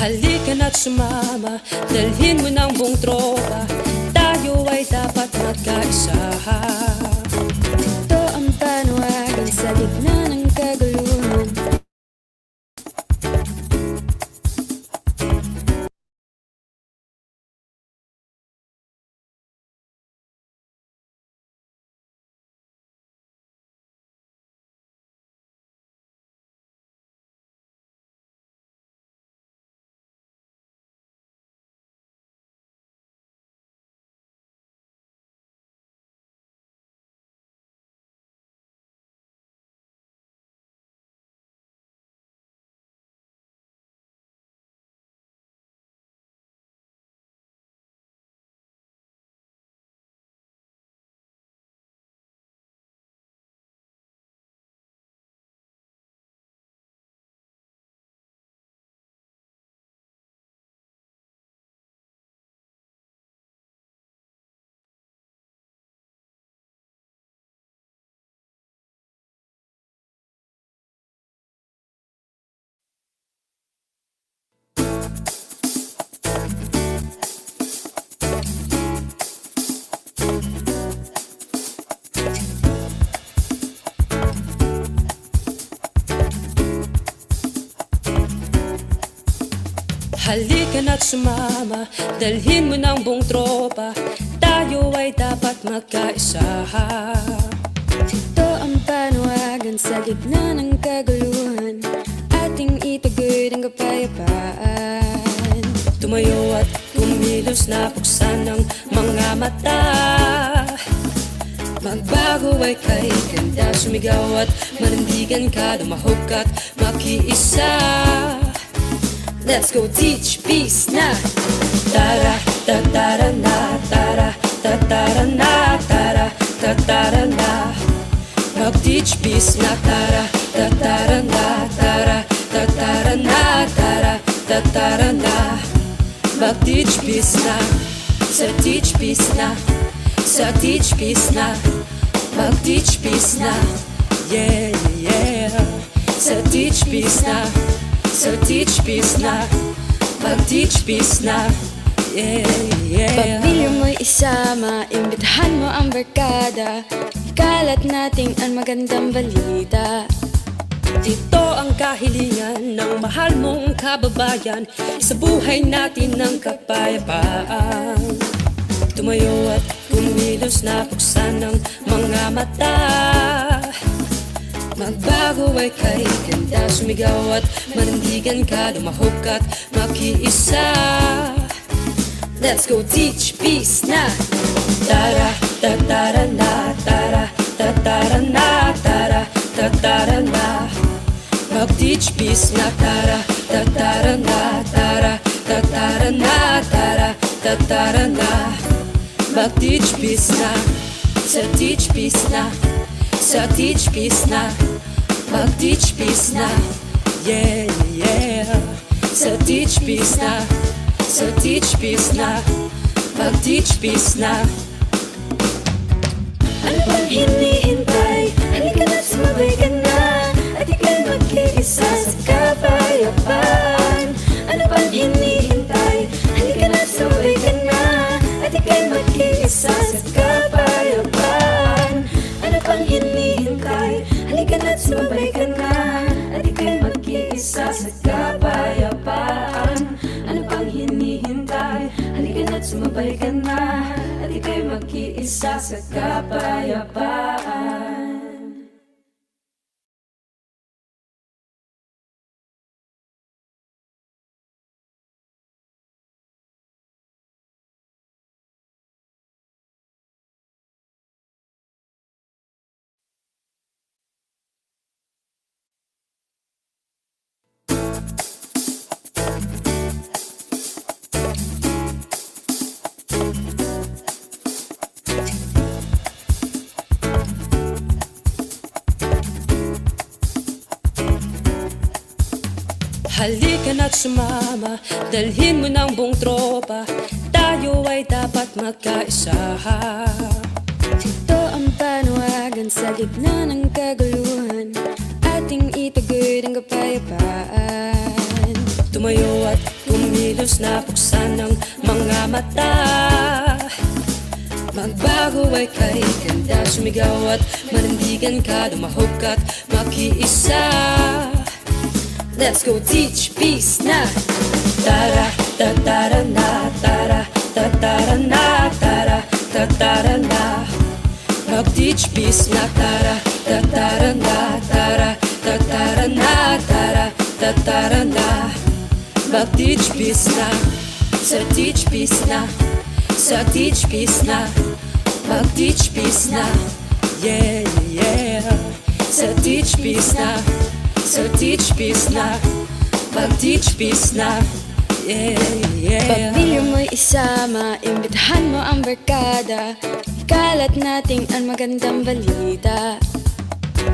Halika na't sumama, dalhin mo ng buong tropa. Tayo ay dapat magkaisa. Ito ang panawagan sa gitna ng kaguluhan. Halika na't sumama, dalhin mo ng buong tropa. Tayo ay dapat magkaisa. Ito ang panawagan sa gitna ng kaguluhan. Ating itaguyod ang kapayapaan. Tumayo at kumilos na buksan ng mga mata. Magbago ay kay ganda, sumigaw at manindigan ka, lumahog at makiisa. Let's go teach peace na. Tara, tatara na, tara, tatara na, tara, tatara na. Mag-teach peace na, tara, tatara na, tara, tatara na, tara, tatara na. Mag-teach peace na, sa teach peace na, sa teach peace na. Mag-teach peace na, yeah, yeah. Sa teach peace na, so teach peace na, mag-teach peace na, yeah, yeah. Pamilya mo'y isama, imbitahan mo ang barkada. Ikalat natin ang magandang balita. Ito ang kahilingan ng mahal mong kababayan, sa buhay natin ng kapayapaan. Tumayo at kumilos na buksan ng mga mata. Magbago ay kay ganda, sumigaw at manindigan ka, lumahog at makiisa. Let's go teach peace na. Tara, tatara na, tara, tatara na, tara, tatara na. Mag-teach peace na, tara, tatara na, tara, tatara na, tara, tatara na. Mag-teach peace na, sa teach peace na, sa teach peace na. Mag-teach peace na, yeah, yeah. Sa teach peace na, sa teach peace na. Mag-teach peace na. Ano bang hinihintay? Halika na't sumabay ka na, at ika'y mag-iisa sa kapayapaan. Ano bang hinihintay? Halika na't sumabay ka na, at ika'y mag-iisa sa kapayapaan. Ano bang hinihintay? Halika na't sumabay ka na, at ika'y mag-iisa sa kapayapaan. Ano bang hinihintay? Halika na't sumabay ka na, at ika'y mag-iisa sa kapayapaan. Halika na't sumama, dalhin mo ng buong tropa. Tayo ay dapat magkaisa. Ito ang panawagan sa gitna ng kaguluhan. Ating itaguyod ang kapayapaan. Tumayo at kumilos na buksan ng mga mata. Magbago ay kay ganda, sumigaw at manindigan ka, lumahok at makiisa. Let's go teach peace na. Tara, tatara na, tara, tatara na, tara, tatara na. Mag-teach peace na, tara, tatara na, tara, tatara na, tara, tatara na. Mag-teach peace na, sa teach peace na, sa teach peace na. Mag-teach peace na, yeah, yeah. Sa teach peace na, sa teach peace na. Mag-teach peace na, yeah, yeah. Pamilya mo'y isama, imbitahan mo ang barkada, ikalat natin ang magandang balita.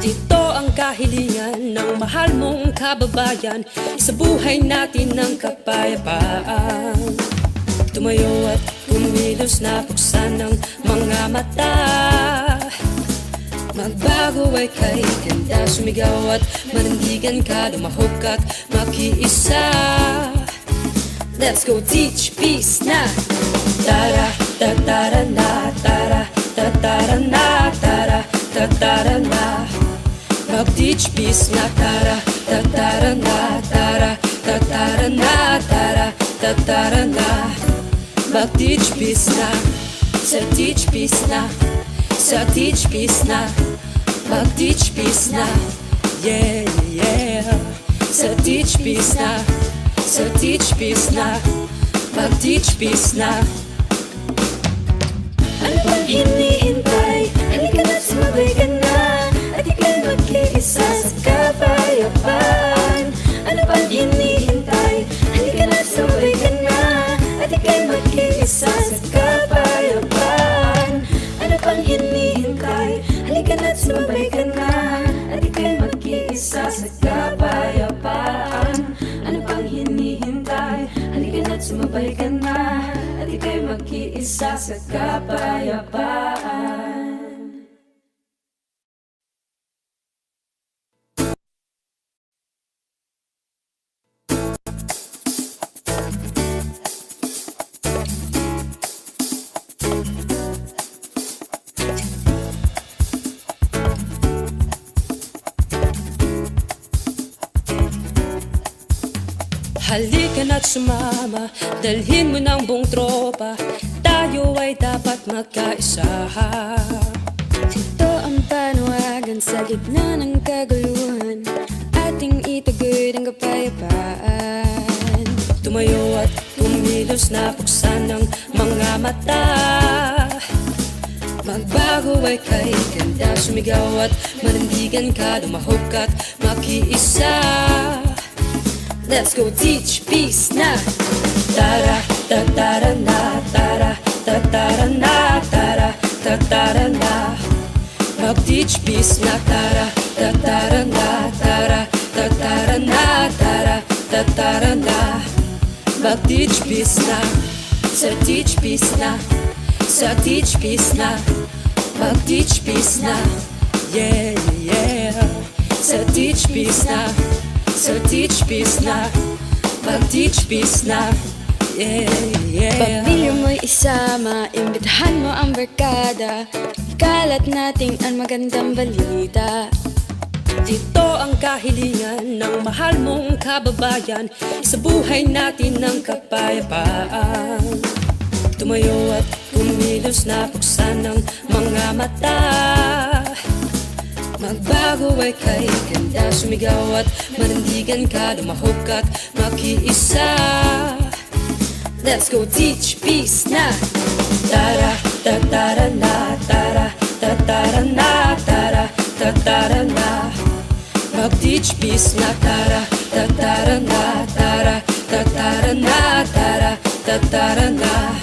Ito ang kahilingan ng mahal mong kababayan, sa buhay natin ng kapayapaan. Tumayo at kumilos na buksan ng mga mata. Magbago ay kay ganda, sumigaw at manindigan ka, lumahok at makiisa. Let's go teach peace na. Tara, tatara na, tara, tatara na, tara, tatara na. Mag-teach peace na, tara, tatara na, tara, tatara na, tara, tatara na. Mag-teach peace na, sa teach peace na, sa teach peace na. Mag-teach peace na, yeah, yeah. Sa teach peace na, sa teach peace na. Mag-teach peace na. Ano bang hinihintay? Halika na, sumabay ka na, at ika'y mag-iisa sa kapayapaan. Ano bang hinihintay? Halika na, sumabay ka na, at ika'y mag-iisa sa kapayapaan. Ano bang hinihintay? Halika na, sumabay ka na, at ika'y mag-iisa sa kapayapaan. Ano bang hinihintay? Halika na, sumabay ka na, at ika'y mag-iisa sa kapayapaan. Halika na't sumama, dalhin mo ng buong tropa, tayo ay dapat magkaisa. Ito ang panawagan sa gitna ng kaguluhan, ating itaguyod ang kapayapaan. Tumayo at kumilos na buksan ng mga mata. Magbago ay kay ganda, sumigaw at manindigan ka, lumahok at makiisa. Let's go teach peace na. Tara, tatara na, tara, tatara na, tara, tatara na. Mag-teach peace na, tara, tatara na, tara, tatara na, tara, tatara na. Mag-teach peace na, sa teach peace na, sa teach peace na. Mag-teach peace na, yeah, yeah. Sa teach peace na, sa teach peace na. Mag-teach peace na, yeah, yeah. Pamilya mo'y isama, imbitahan mo ang barkada, ikalat natin ang magandang balita. Ito ang kahilingan ng mahal mong kababayan, sa buhay natin ng kapayapaan. Tumayo at kumilos na buksan ng mga mata. Magbago ay kay ganda, sumigaw at manindigan ka, lumahok at makiisa. Let's go teach peace na. Tara, tatara na, tara, tatara na, tara, tatara na. Mag-teach peace na, tara, tatara na, tara, tatara na, tara, tatara na.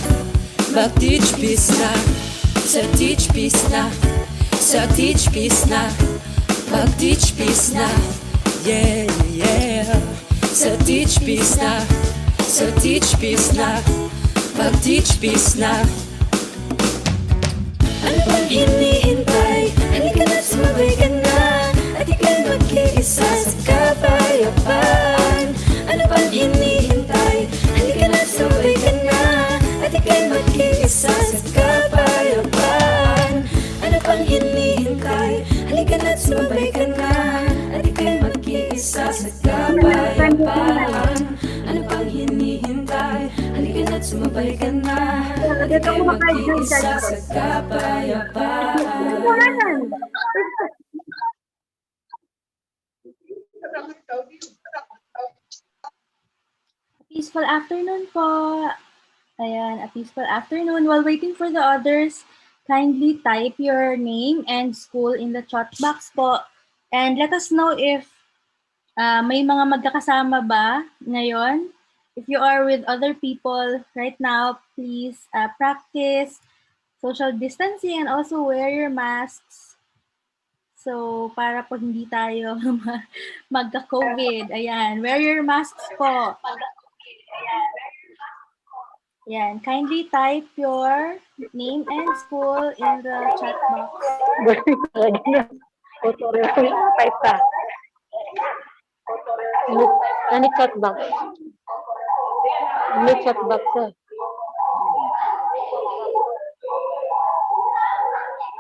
Mag-teach peace na, sa teach peace na, sa teach peace na. Mag-teach peace na, yeah, yeah. Sa teach peace na, sa teach peace na. Mag-teach peace na. Ano bang hinihintay? Halika na, sumabay ka na, at ika'y mag-iisa sa kapayapaan. Ano bang hinihintay? Halika na, na't sumabay ka na, at ika'y mag-iisa sa kapayapaan. Ano pang hinihintay? Halika na't sumabay ka na, at ika'y mag-iisa sa kapayapaan. Peaceful afternoon po. Ayan, a peaceful afternoon. While waiting for the others, kindly type your name and school in the chat box po. And let us know if may mga magkakasama ba ngayon. If you are with other people right now, please practice social distancing and also wear your masks. So, para po hindi tayo magka-COVID. Ayan, wear your masks po. Ayan, kindly type your name and school in the chat box. Ano chat box? Ano chat box eh?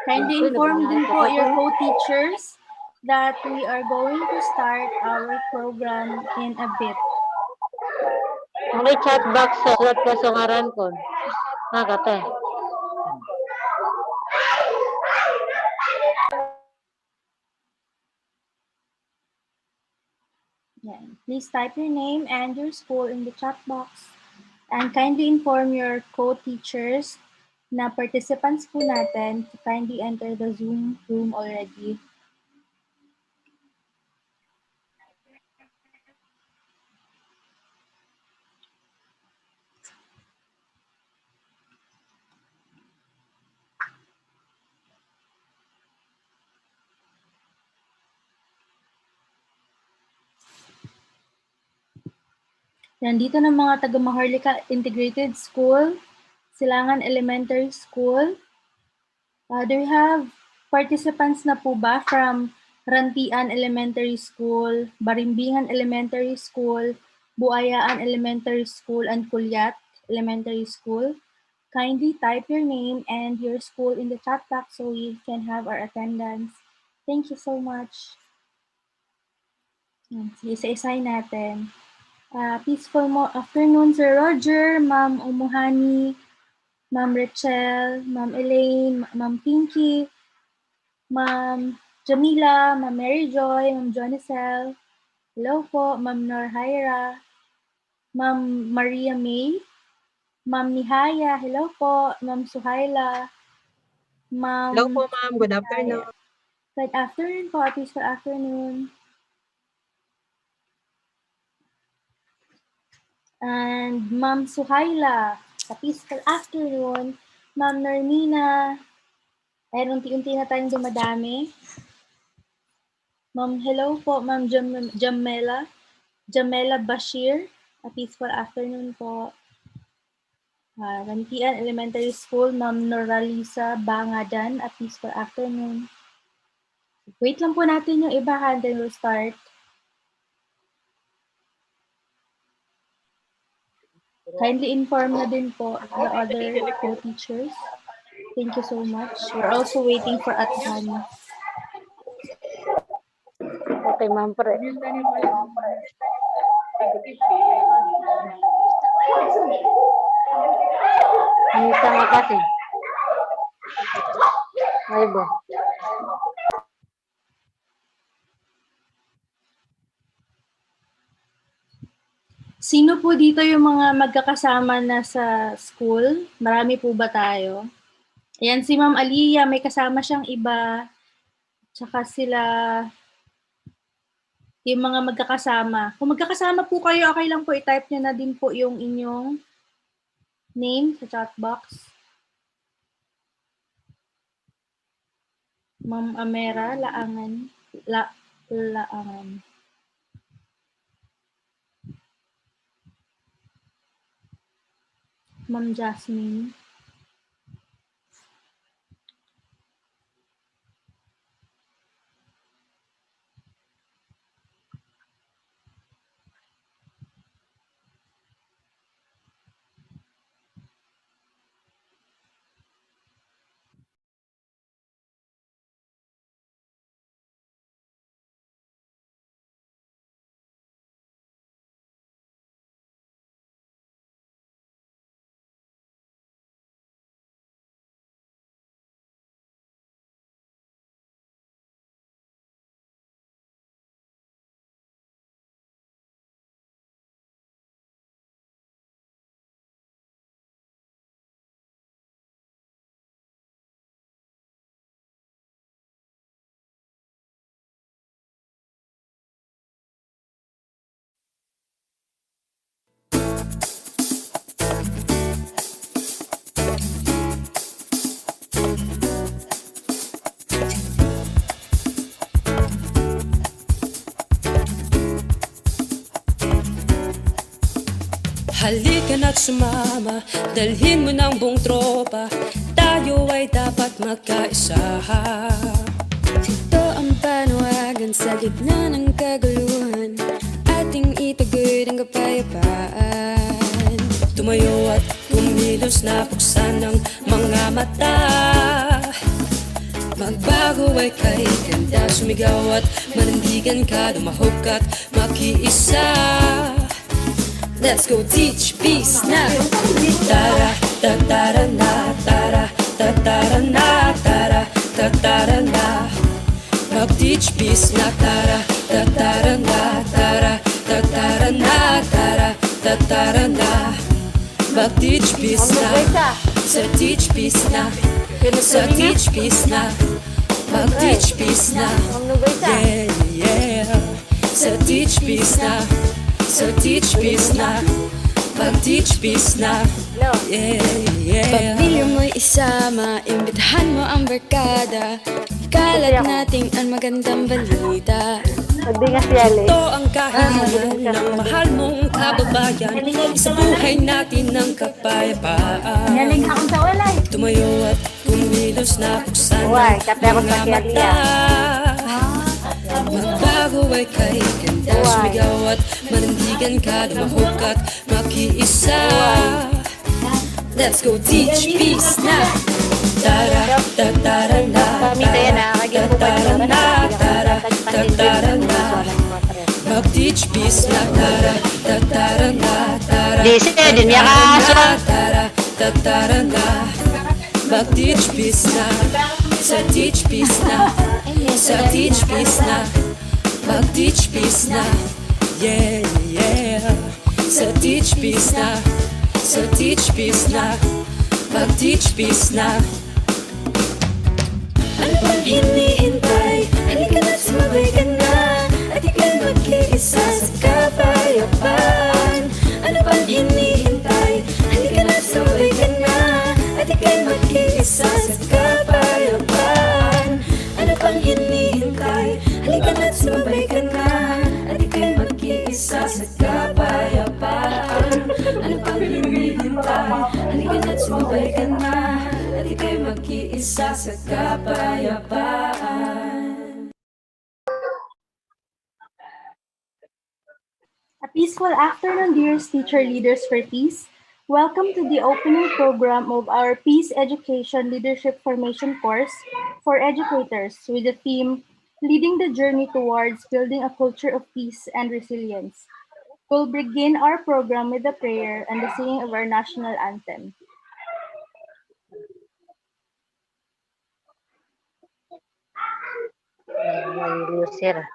Kindly inform din po your co-teachers that we are going to start our program in a bit. Ano chat box eh? Sulat ko sa ngaran ko. Nakate. Yeah. Please type your name and your school in the chat box. And kindly inform your co-teachers na participants po natin to kindly enter the Zoom room already. Nandito ng mga taga Maharlika Integrated School, Silangan Elementary School. Do we have participants na po ba from Rantian Elementary School, Barimbingan Elementary School, Buayaan Elementary School, and Kulyat Elementary School? Kindly type your name and your school in the chat box so we can have our attendance. Thank you so much. Isa-isay natin. Peaceful afternoon, Sir Roger, Ma'am Umuhani, Ma'am Rachel, Ma'am Elaine, Ma'am Pinky, Ma'am Jamila, Ma'am Mary Joy, Ma'am Jonicel, hello po, Ma'am Norhaira, Ma'am Maria May, Ma'am Nihaya, hello po, Ma'am Suhaila, Ma'am... Hello po, ma'am. Good afternoon. Good afternoon po, peaceful afternoon. And Ma'am Suhaila, sa peaceful afternoon. Ma'am Normina, ayun, unti-unti na tayong dumadami. Ma'am, hello po, Ma'am Jamela Bashir, a peaceful afternoon po. Rantian Elementary School, Ma'am Noralisa Bangadan, a peaceful afternoon. Wait lang po natin yung iba, then we'll start. Kindly inform na din po the other co-teachers. Thank you so much. We're also waiting for Athan. Okay, ma'am. Minsan nga kasi. Ay ba? Sino po dito yung mga magkakasama na sa school? Marami po ba tayo? Ayan, si Ma'am Aliyah, may kasama siyang iba. Tsaka sila, yung mga magkakasama. Kung magkakasama po kayo, okay lang po i-type nyo na din po yung inyong name sa chat box. Ma'am Amera, Laangan. Laangan. Ma'am Jasmine. Halika na't sumama, dalhin mo ng buong tropa, tayo ay dapat magkaisa. Ito ang panawagan sa gitna ng kaguluhan, ating itagoy ng kapayapaan. Tumayo at kumilos na buksan ng mga mata. Magbago ay kay ganda, sumigaw at manindigan ka, lumahok at makiisa. Let's go teach peace na. Tara, tatara na, tara, tatara na, tara, tatara na. Mag-teach peace na, tara, tatara na, tara, tatara na, tara, tatara na. Mag-teach peace na, sa teach peace na, sa teach peace na, mag-teach peace na. Yeah, yeah, sa teach peace na, sa teach peace na, mag-teach peace na. Yeah, yeah. Pamilya mo'y isama, imbitahan mo ang barkada, ikalat natin ang magandang balita. Ito ang kahilingan ng mahal mong kababayan, sa buhay natin ng kapayapaan. Tumayo at kumilos na buksan ng mga mata. Magbago ay kay ganda, sumigaw at manindigan ka, lumahok at makiisa. Let's go teach peace na. Tara, tatara na, tatara na, tara, tatara na. Mag-teach peace na, tara, tatara na, tara, tara, tatara na. Mag-teach peace na, sa teach peace na, sa teach peace na, mag-teach peace na. Yeah, yeah, sa teach peace na, sa teach peace na, mag-teach peace na. Ano bang hinihintay? Halika na't sumabay ka na, at ika'y mag-iisa sa kapayapaan. Ano bang hinihintay? Halika na't sumabay ka na, at ika'y mag-iisa sa kapayapaan. Ano bang hinihintay? Halika na't sumabay ka na, at ika'y mag-iisa sa kapayapaan. Ano bang hinihintay? Halika na't sumabay ka na, at ika'y mag-iisa sa kapayapaan. A peaceful afternoon, dearest teacher leaders for peace. Welcome to the opening program of our Peace Education Leadership Formation course for educators with the theme Leading the Journey Towards Building a Culture of Peace and Resilience. We'll begin our program with a prayer and the singing of our national anthem. Lucer.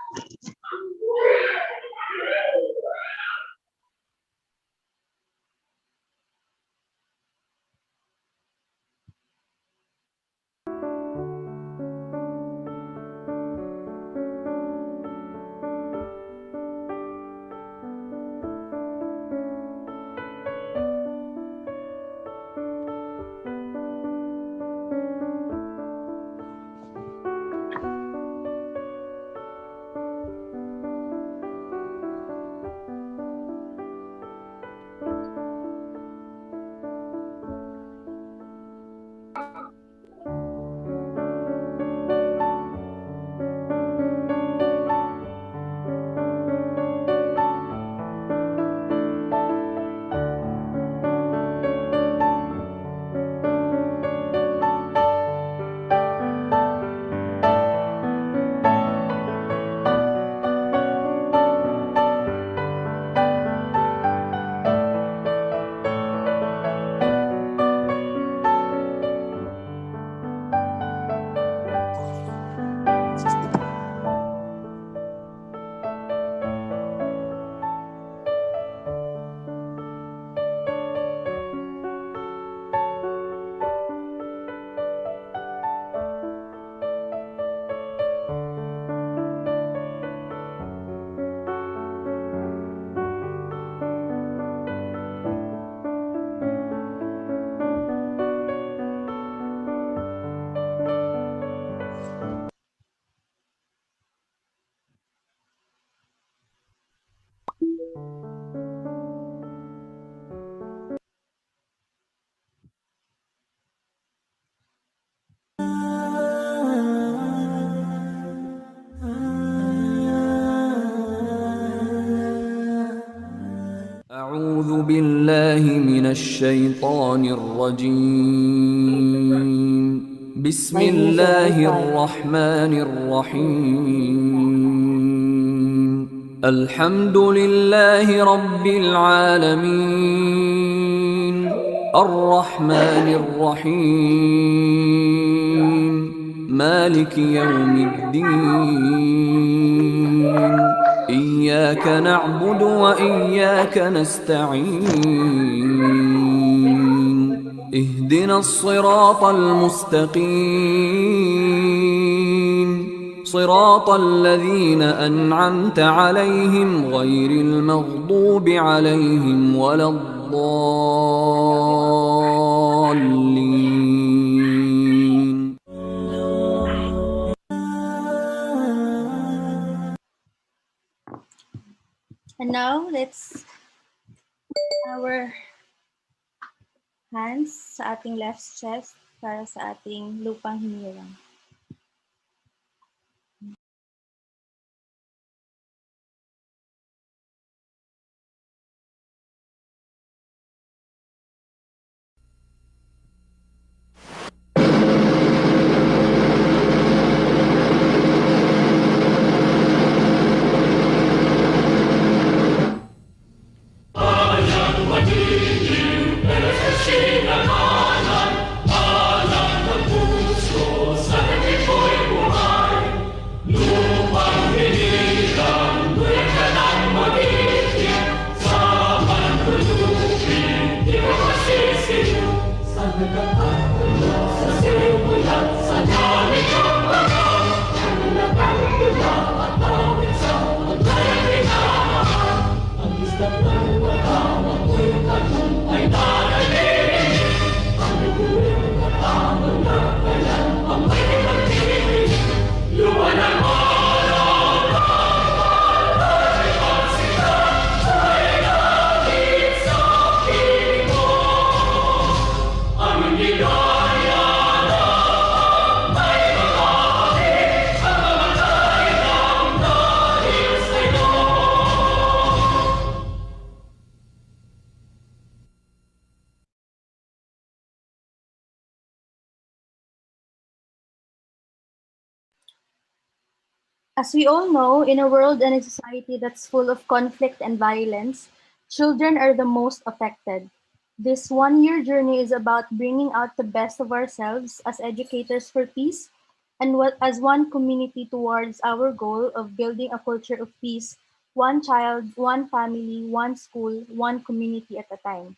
بالله من الشيطان الرجيم بسم الله الرحمن الرحيم الحمد لله رب العالمين الرحمن الرحيم مالك يوم الدين إياك نعبد وإياك نستعين اهدنا الصراط المستقيم صراط الذين أنعمت عليهم غير المغضوب عليهم ولا الضالين. And now, let's our hands sa ating left chest para sa ating lupang hinirang. As we all know, in a world and a society that's full of conflict and violence, children are the most affected. This one-year journey is about bringing out the best of ourselves as educators for peace and as one community towards our goal of building a culture of peace, one child, one family, one school, one community at a time.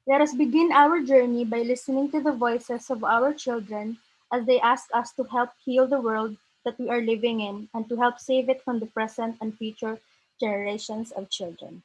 Let us begin our journey by listening to the voices of our children as they ask us to help heal the world that we are living in and to help save it from the present and future generations of children.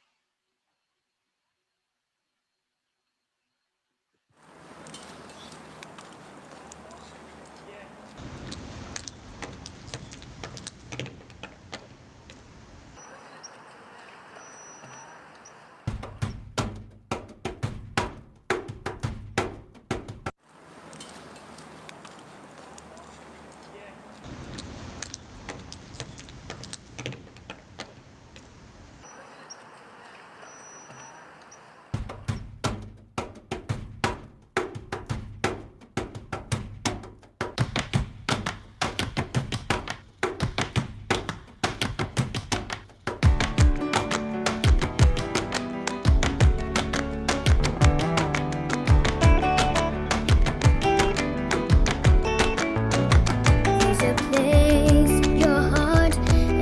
There's a place, your heart,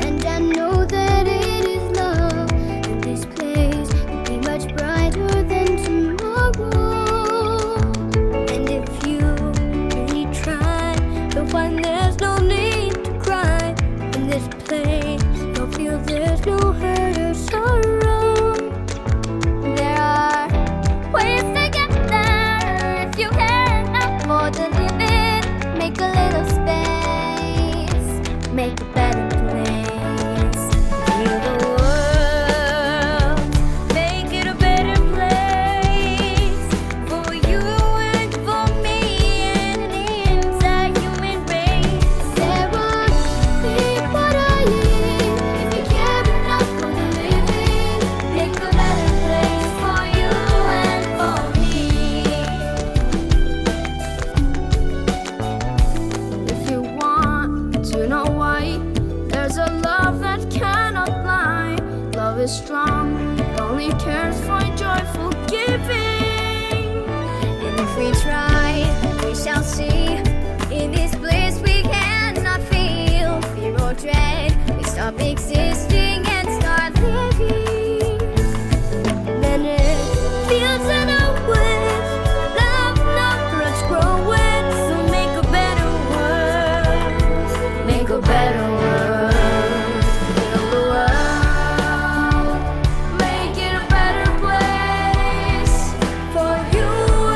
and I know that it is love. And this place will be much brighter than tomorrow. And if you really try, you'll find there's no need to cry. In this place, you'll feel there's no hurt or sorrow. There are ways to get there if you can't afford to live it. Make a little space, make a better place. Heal the world, make it a better place for you and for me and the entire human race. There are people a love that cannot lie. Love is strong, it only cares for joyful giving. And if we try, we shall see. In this place we cannot feel fear or dread. We stop existing and start living. Then it feels in our woods, love, not grudge growing. So make a better world, make a better world. Heal the world, make it a better place for you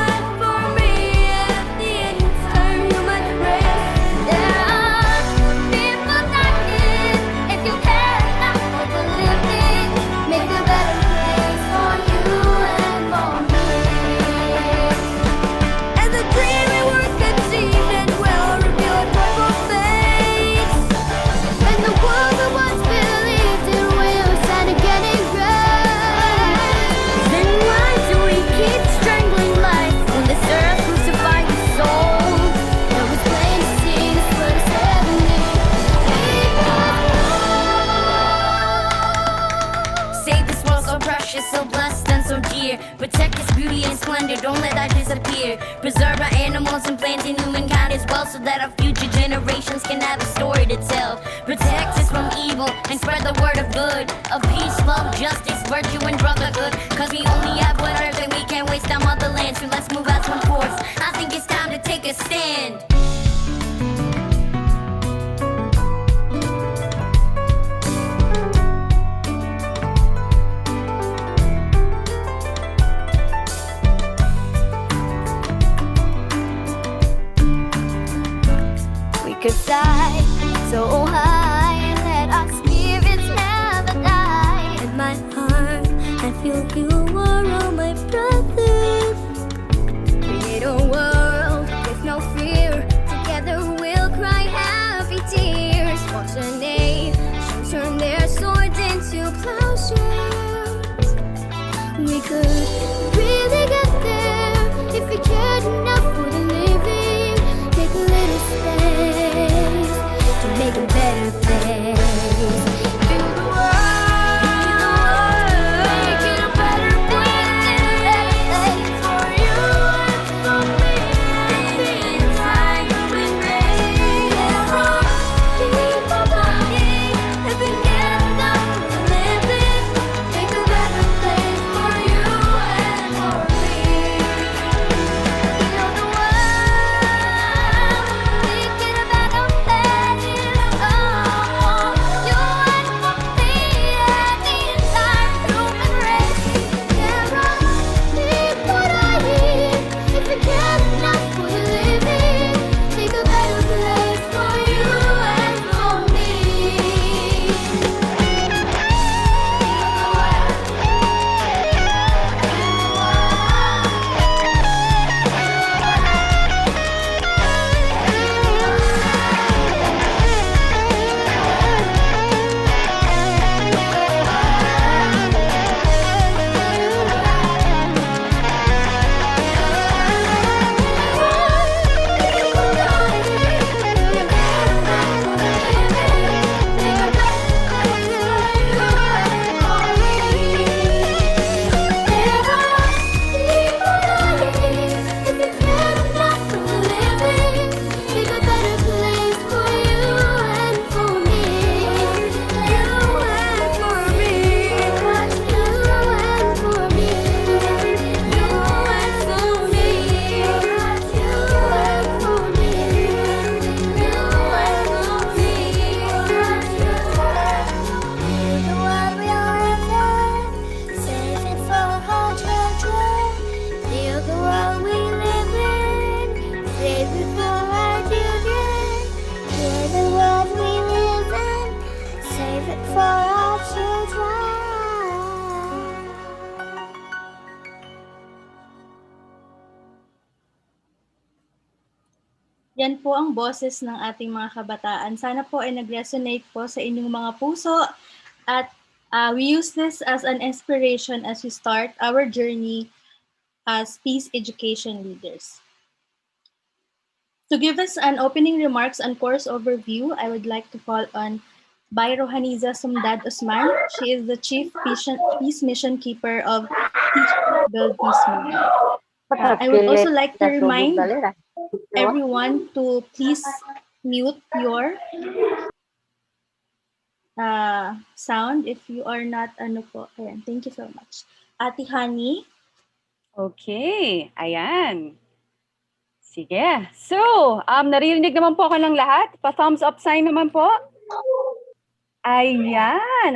and for me and the entire human race. There are people dying. If you care enough for the living, make a better place for you and for me. And the dream we were conceiving will reveal a purple face. And the world that once believed in will start getting right. Then why do we keep strangling life when this earth crucified the soul? It was plain to see this world is heavenly. Save this world so precious, so blessed and so dear. Protect its beauty and splendor, don't let that disappear. Preserve our animals and plants and humankind as well, so that our future generations can have a story to tell. Protect us from evil and spread the word of good, of peace, love, justice, virtue, and brotherhood. Cause we only have one earth and we can't waste our motherland, so let's move as one force. I think it's time to take a stand. We could fly so high and let our spirits never die. In my heart, I feel you are all my brothers. Create a world with no fear. Together we'll cry happy tears. Watch a nation turn their swords into plowshares. We could really get there if we cared enough for the living. Take a little space to make a better place. Build the world, make it a better place for you and for me. The entire human race. People dying, if we get enough for living, make a better place for you and for me. Build the world, make it a better place. Oh, you and for me and the entire human race. There are people dying, if we care enough for the living, make a better place for you and for me. Yan po ang boses ng ating mga kabataan. Sana po ay nag-resonate po sa inyong mga puso at we use this as an inspiration as we start our journey as peace education leaders. To give us an opening remarks and course overview, I would like to call on by Rohaniza Sumdad Usman. She is the Chief Peace Mission Keeper of Teach Build Peace Movement. I would also like to remind everyone to please mute your sound if you are not ano po. Ayan, thank you so much. Ate Honey. Okay, ayan. Sige. So, naririnig naman po ako ng lahat. Pa-thumbs up sign naman po. Ayan.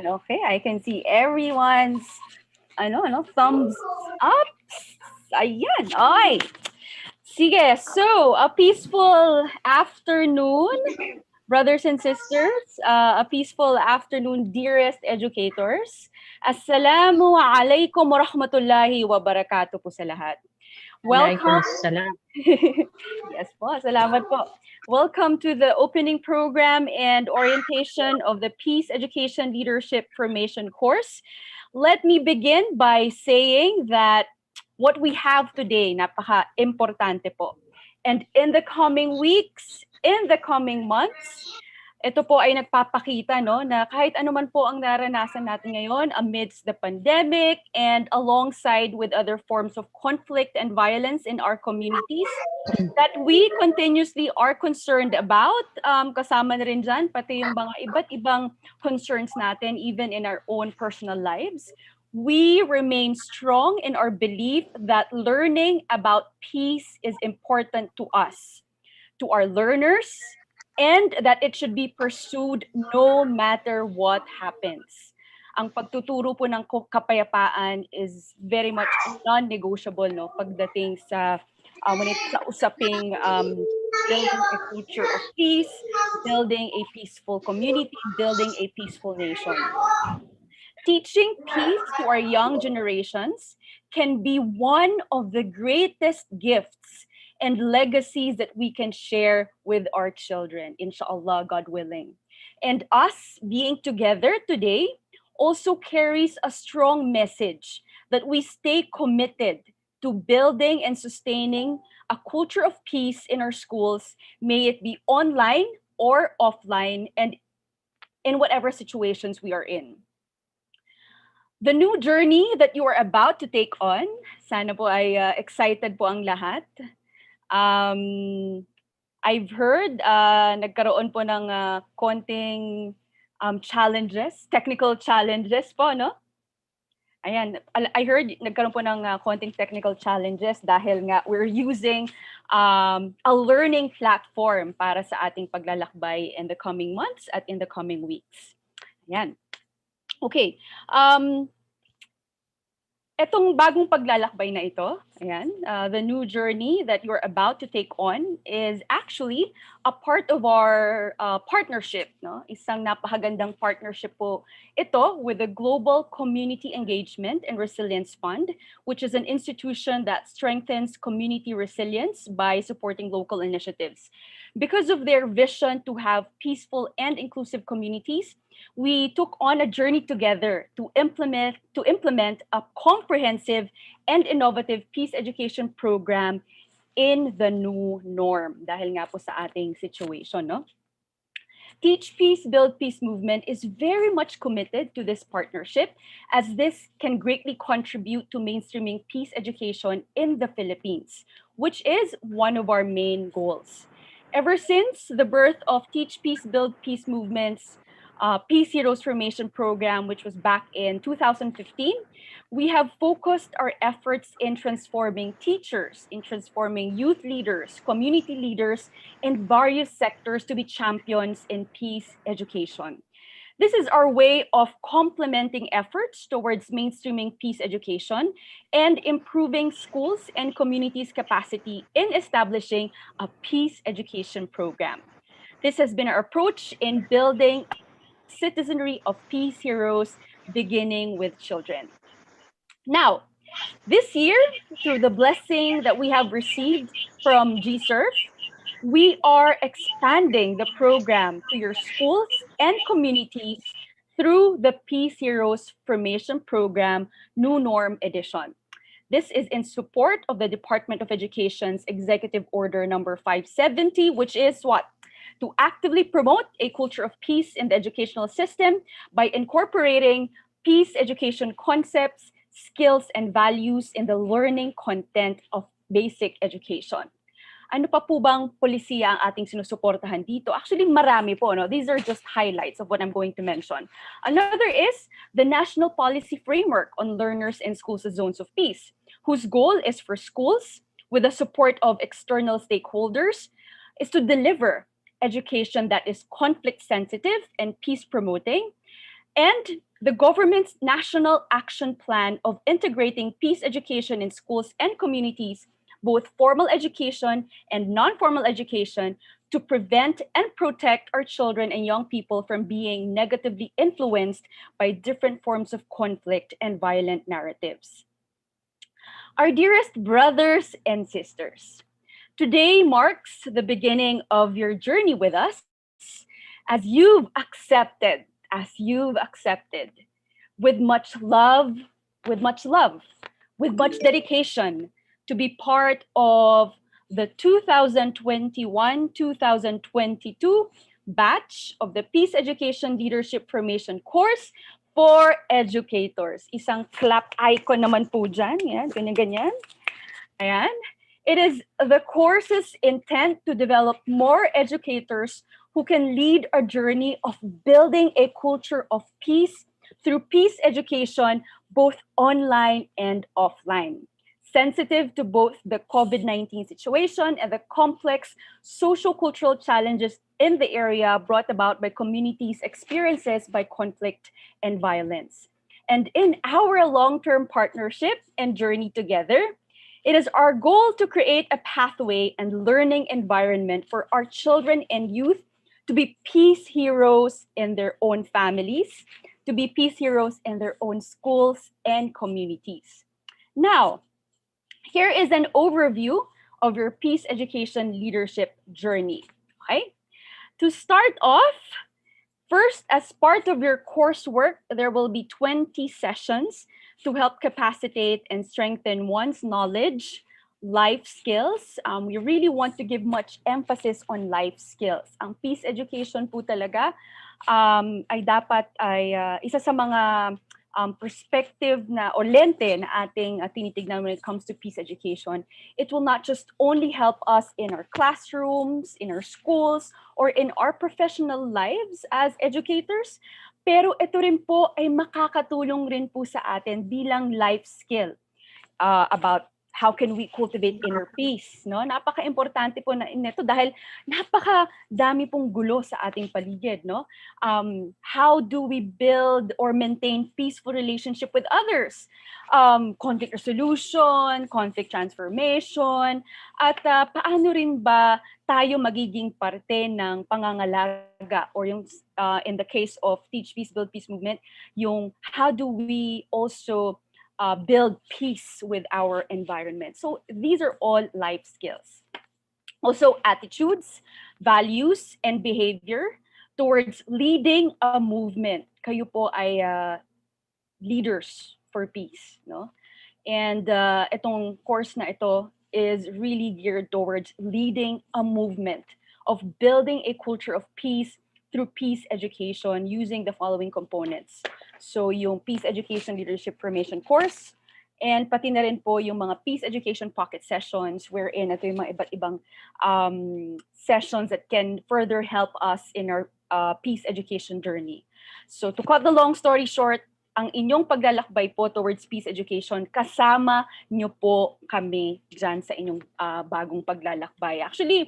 Okay, I can see everyone's thumbs up. Ayan. Okay. Sige. So, a peaceful afternoon, brothers and sisters. A peaceful afternoon, dearest educators. Assalamu alaikum wa rahmatullahi wa barakatuh po sa lahat. Welcome. Yes po, salamat po. Welcome to the opening program and orientation of the Peace Education Leadership Formation course. Let me begin by saying that what we have today, napaka-importante po. And in the coming weeks, in the coming months, ito po ay nagpapakita na kahit ano man po ang naranasan natin ngayon amidst the pandemic and alongside with other forms of conflict and violence in our communities, that we continuously are concerned about, kasama na rin dyan, pati yung mga iba't ibang concerns natin even in our own personal lives. We remain strong in our belief that learning about peace is important to us, to our learners, and that it should be pursued no matter what happens. Ang pagtuturo po ng kapayapaan is very much non-negotiable pagdating sa sa usaping building a culture of peace, building a peaceful community, building a peaceful nation. Teaching peace to our young generations can be one of the greatest gifts and legacies that we can share with our children, inshallah, God willing. And us being together today also carries a strong message that we stay committed to building and sustaining a culture of peace in our schools, may it be online or offline, and in whatever situations we are in. The new journey that you are about to take on, sana po ay excited po ang lahat. I've heard nagkaroon po ng konting challenges, technical challenges po, no? Ayan, I heard nagkaroon po ng konting technical challenges dahil nga we're using a learning platform para sa ating paglalakbay in the coming months at in the coming weeks. Ayan. Okay. Etong bagong paglalakbay na ito, ayan, the new journey that you're about to take on is actually a part of our partnership, no? Isang napakagandang partnership po ito with the Global Community Engagement and Resilience Fund, which is an institution that strengthens community resilience by supporting local initiatives. Because of their vision to have peaceful and inclusive communities, we took on a journey together to implement a comprehensive and innovative peace education program in the new norm. Dahil nga po sa ating situation, no? Teach Peace, Build Peace movement is very much committed to this partnership, as this can greatly contribute to mainstreaming peace education in the Philippines, which is one of our main goals. Ever since the birth of Teach Peace, Build Peace movement's Peace Heroes Formation Program, which was back in 2015, we have focused our efforts in transforming teachers, in transforming youth leaders, community leaders in various sectors to be champions in peace education. This is our way of complementing efforts towards mainstreaming peace education and improving schools and communities' capacity in establishing a peace education program. This has been our approach in building citizenry of peace heroes, beginning with children. Now, this year, through the blessing that we have received from GSERF, we are expanding the program to your schools and communities through the Peace Heroes Formation Program New Norm Edition. This is in support of the Department of Education's Executive Order number 570, which is what? to actively promote a culture of peace in the educational system by incorporating peace education concepts, skills, and values in the learning content of basic education. Ano pa po bang polisiya ang ating sinusuportahan dito? Actually, marami po. No? These are just highlights of what I'm going to mention. Another is the National Policy Framework on Learners in Schools as Zones of Peace, whose goal is for schools, with the support of external stakeholders, is to deliver education that is conflict sensitive and peace promoting, and the government's National Action Plan of integrating peace education in schools and communities, both formal education and non-formal education, to prevent and protect our children and young people from being negatively influenced by different forms of conflict and violent narratives. Our dearest brothers and sisters, today marks the beginning of your journey with us as you've accepted, with much love, with much dedication, to be part of the 2021-2022 batch of the Peace Education Leadership Formation course for educators. Isang clap icon naman po dyan. Yan, ganyan-ganyan. Ayan. It is the course's intent to develop more educators who can lead a journey of building a culture of peace through peace education, both online and offline. Sensitive to both the COVID-19 situation and the complex socio-cultural challenges in the area brought about by communities' experiences by conflict and violence. And in our long-term partnership and journey together, it is our goal to create a pathway and learning environment for our children and youth to be peace heroes in their own families, to be peace heroes in their own schools and communities. Now, here is an overview of your peace education leadership journey. Okay? To start off, first, as part of your coursework, there will be 20 sessions to help capacitate and strengthen one's knowledge, life skills. We really want to give much emphasis on life skills. Ang peace education po talaga ay dapat isa sa mga perspective na o lente na ating tinitignan when it comes to peace education. It will not just only help us in our classrooms, in our schools, or in our professional lives as educators, pero ito rin po ay makakatulong rin po sa atin bilang life skill about how can we cultivate inner peace, no? Napaka-importante po na nito dahil napaka-dami pong gulo sa ating paligid, no? How do we build or maintain peaceful relationship with others? Conflict resolution, conflict transformation, at paano rin ba tayo magiging parte ng pangangalaga or yung in the case of Teach Peace, Build Peace movement, yung how do we also build peace with our environment. So these are all life skills. Also attitudes, values, and behavior towards leading a movement. Kayo po ay leaders for peace, no? And itong course na ito is really geared towards leading a movement of building a culture of peace through peace education using the following components. So yung Peace Education Leadership Formation course, and pati na rin po yung mga peace education pocket sessions wherein ito yung mga iba't ibang sessions that can further help us in our peace education journey. So to cut the long story short, ang inyong paglalakbay po towards peace education, kasama nyo po kami dyan sa inyong bagong paglalakbay. Actually,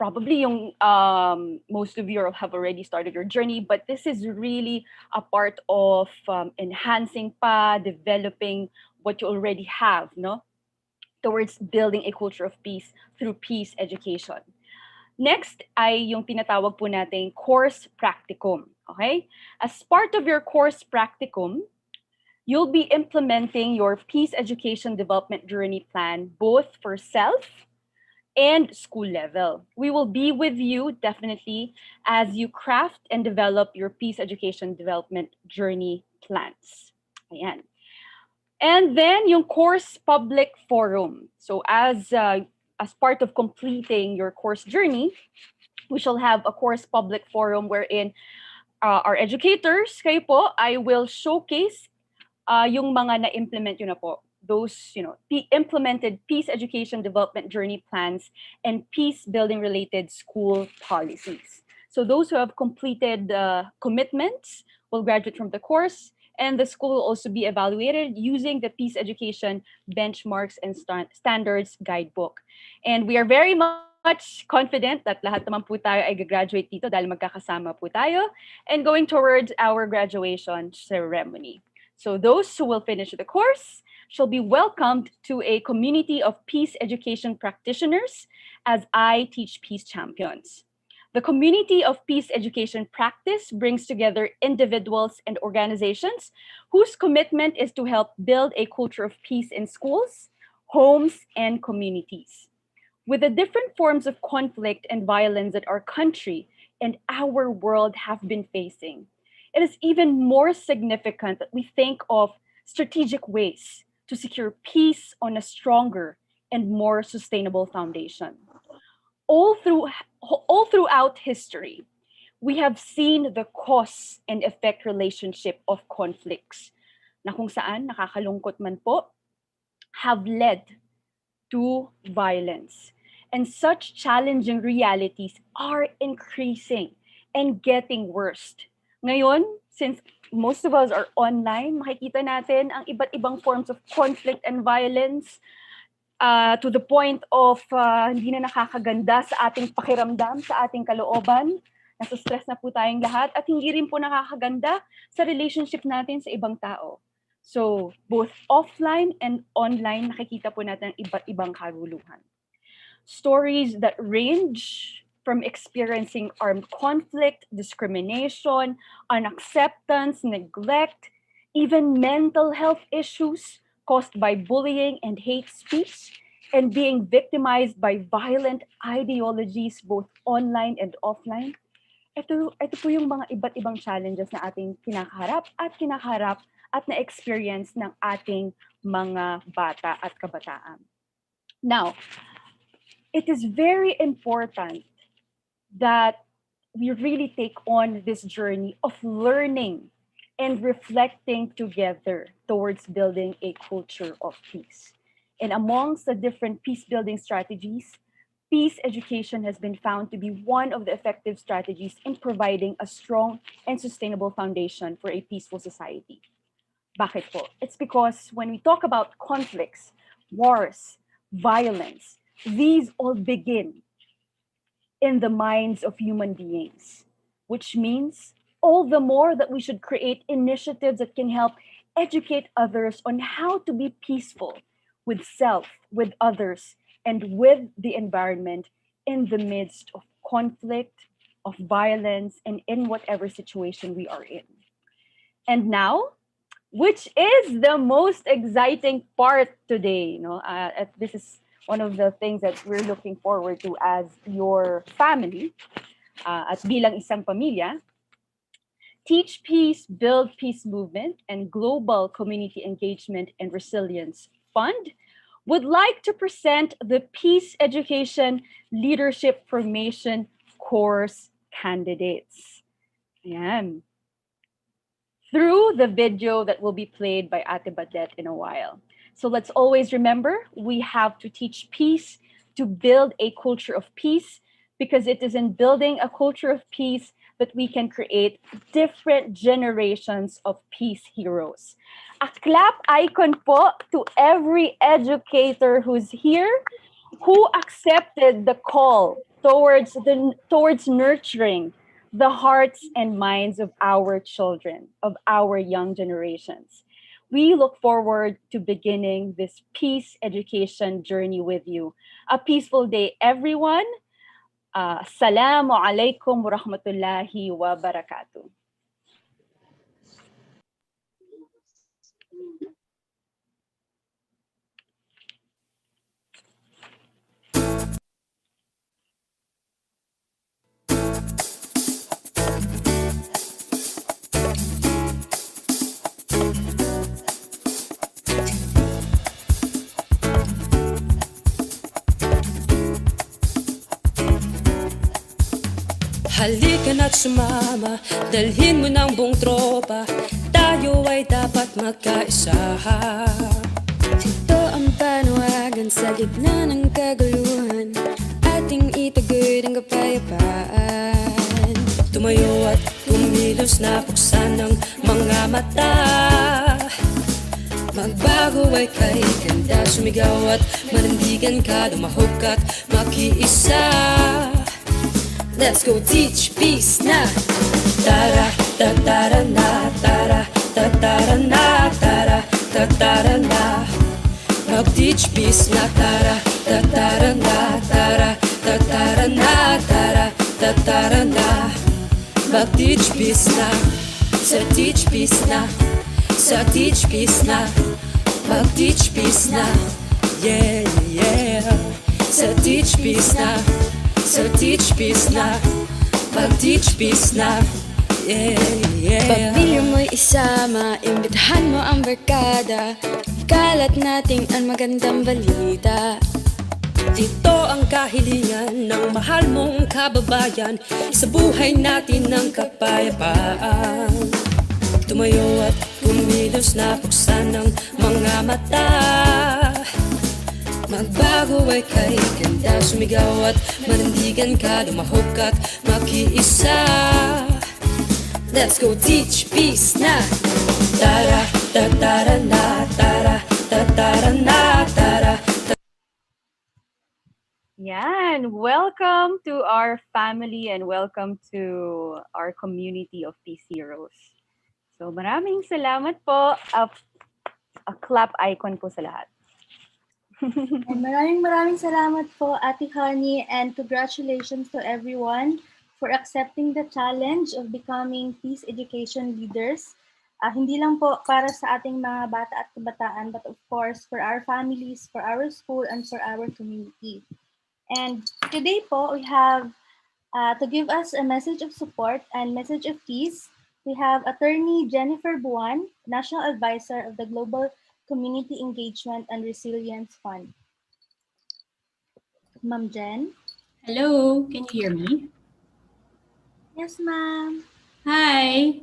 probably yung most of you have already started your journey, but this is really a part of enhancing pa, developing what you already have, no? Towards building a culture of peace through peace education. Next ay yung tinatawag po nating course practicum, okay? As part of your course practicum, you'll be implementing your peace education development journey plan both for self and school level. We will be with you definitely as you craft and develop your peace education development journey plans. Ayan. And then yung course public forum. So as part of completing your course journey, we shall have a course public forum wherein our educators, kayo po, I will showcase yung mga na-implement yun na po. Those, implemented peace education development journey plans and peace building related school policies. So those who have completed commitments will graduate from the course, and the school will also be evaluated using the peace education benchmarks and standards guidebook. And we are very much confident that lahat naman po tayo ay graduate dito dahil magkakasama po tayo and going towards our graduation ceremony. So those who will finish the course shall be welcomed to a community of peace education practitioners as I Teach Peace champions. The community of peace education practice brings together individuals and organizations whose commitment is to help build a culture of peace in schools, homes, and communities. With the different forms of conflict and violence that our country and our world have been facing, it is even more significant that we think of strategic ways to secure peace on a stronger and more sustainable foundation. All throughout history, we have seen the cause and effect relationship of conflicts na kung saan, nakakalungkot man po, have led to violence. And such challenging realities are increasing and getting worse. Ngayon, since most of us are online, makikita natin ang iba't ibang forms of conflict and violence to the point of hindi na nakakaganda sa ating pakiramdam, sa ating kalooban. Nasa stress na po tayong lahat at hindi rin po nakakaganda sa relationship natin sa ibang tao. So, both offline and online, nakikita po natin ang iba't ibang kaguluhan. Stories that range from experiencing armed conflict, discrimination, unacceptance, neglect, even mental health issues caused by bullying and hate speech, and being victimized by violent ideologies both online and offline. Ito po yung mga iba't ibang challenges na ating kinakaharap at na-experience ng ating mga bata at kabataan. Now, it is very important that we really take on this journey of learning and reflecting together towards building a culture of peace. And amongst the different peace-building strategies, peace education has been found to be one of the effective strategies in providing a strong and sustainable foundation for a peaceful society. Bakit po? It's because when we talk about conflicts, wars, violence, these all begin in the minds of human beings, which means all the more that we should create initiatives that can help educate others on how to be peaceful with self, with others, and with the environment in the midst of conflict, of violence, and in whatever situation we are in. And now, which is the most exciting part today, this is one of the things that we're looking forward to as your family, at bilang isang pamilya. Teach Peace, Build Peace Movement and Global Community Engagement and Resilience Fund would like to present the Peace Education Leadership Formation Course candidates. Ayan. Through the video that will be played by Ate Badet in a while. So let's always remember, we have to teach peace to build a culture of peace, because it is in building a culture of peace that we can create different generations of peace heroes. A clap icon po to every educator who's here, who accepted the call towards nurturing the hearts and minds of our children, of our young generations. We look forward to beginning this peace education journey with you. A peaceful day, everyone. Assalamu alaikum wa rahmatullahi wa barakatuh. Halika na't sumama, dalhin mo ng buong tropa, tayo ay dapat magkaisa. Ito ang panawagan sa gitna ng kaguluhan, ating itaguyod ang kapayapaan. Tumayo at kumilos na buksan ng mga mata. Magbago ay kay ganda, sumigaw at manindigan ka, lumahok at makiisa. Let's go teach peace na. Tara, tatara na, tara, tatara na, tara, tatara na. Mag-teach peace na, tara, tatara na, tara, tatara na, tara, tatara na. Mag-teach peace na, sa teach peace na, sa teach peace na, mag-teach peace na, yeah, yeah. Sa teach peace na, sa teach peace na, mag-teach peace na, yeah, yeah. Pamilya mo'y isama, imbitahan mo ang barkada, ikalat natin ang magandang balita. Ito ang kahilingan ng mahal mong kababayan, sa buhay natin ng kapayapaan. Tumayo at kumilos na buksan ng mga mata. Magbago ay kay ganda, sumigaw at manindigan ka, lumahok at makiisa. Let's go teach peace na. Tara, tatara na, tara, tatara na, tara. Yan. Welcome to our family and welcome to our community of Peace Heroes. So maraming salamat po. A clap icon po sa lahat. And maraming salamat po, Ate Honey, and congratulations to everyone for accepting the challenge of becoming peace education leaders. Hindi lang po para sa ating mga bata at kabataan, but of course for our families, for our school, and for our community. And today po, we have to give us a message of support and message of peace. We have Attorney Jennifer Buwan, National Advisor of the Global Community Engagement and Resilience Fund. Ma'am Jen? Hello, can you hear me? Yes, ma'am. Hi.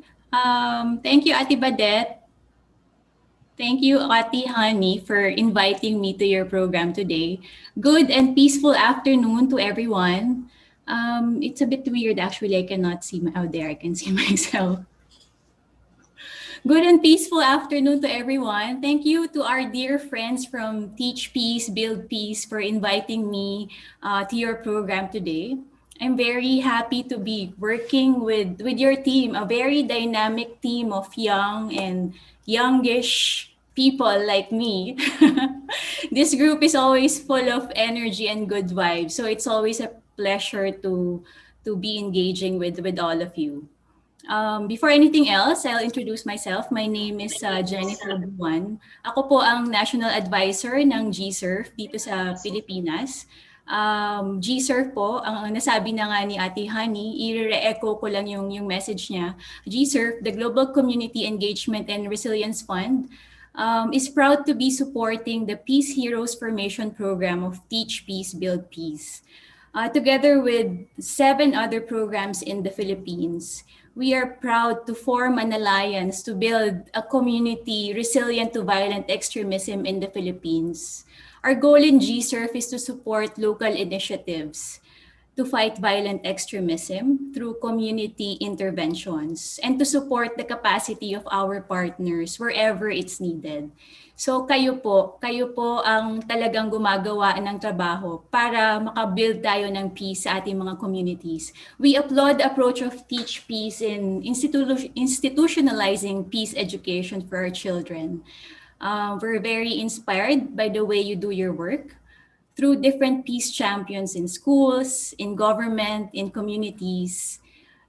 Thank you, Ate Badet. Thank you, Ate Honey, for inviting me to your program today. Good and peaceful afternoon to everyone. It's a bit weird, actually. I cannot see out there. I can see myself. Good and peaceful afternoon to everyone. Thank you to our dear friends from Teach Peace, Build Peace for inviting me to your program today. I'm very happy to be working with your team, a very dynamic team of young and youngish people like me. This group is always full of energy and good vibes. So it's always a pleasure to be engaging with all of you. Before anything else, I'll introduce myself. My name is Jennifer Buwan. Ako po ang National Advisor ng GSURF dito sa Pilipinas. GSURF po, ang nasabi na nga ni Ate Honey, i-re-echo ko lang yung message niya. GSURF, the Global Community Engagement and Resilience Fund, is proud to be supporting the Peace Heroes Formation Program of Teach Peace, Build Peace. Together with 7 other programs in the Philippines, we are proud to form an alliance to build a community resilient to violent extremism in the Philippines. Our goal in GSURF is to support local initiatives to fight violent extremism through community interventions and to support the capacity of our partners wherever it's needed. So kayo po ang talagang gumagawa ng trabaho para makabuild tayo ng peace sa ating mga communities. We applaud the approach of Teach Peace in institutionalizing peace education for our children. We're very inspired by the way you do your work through different peace champions in schools, in government, in communities,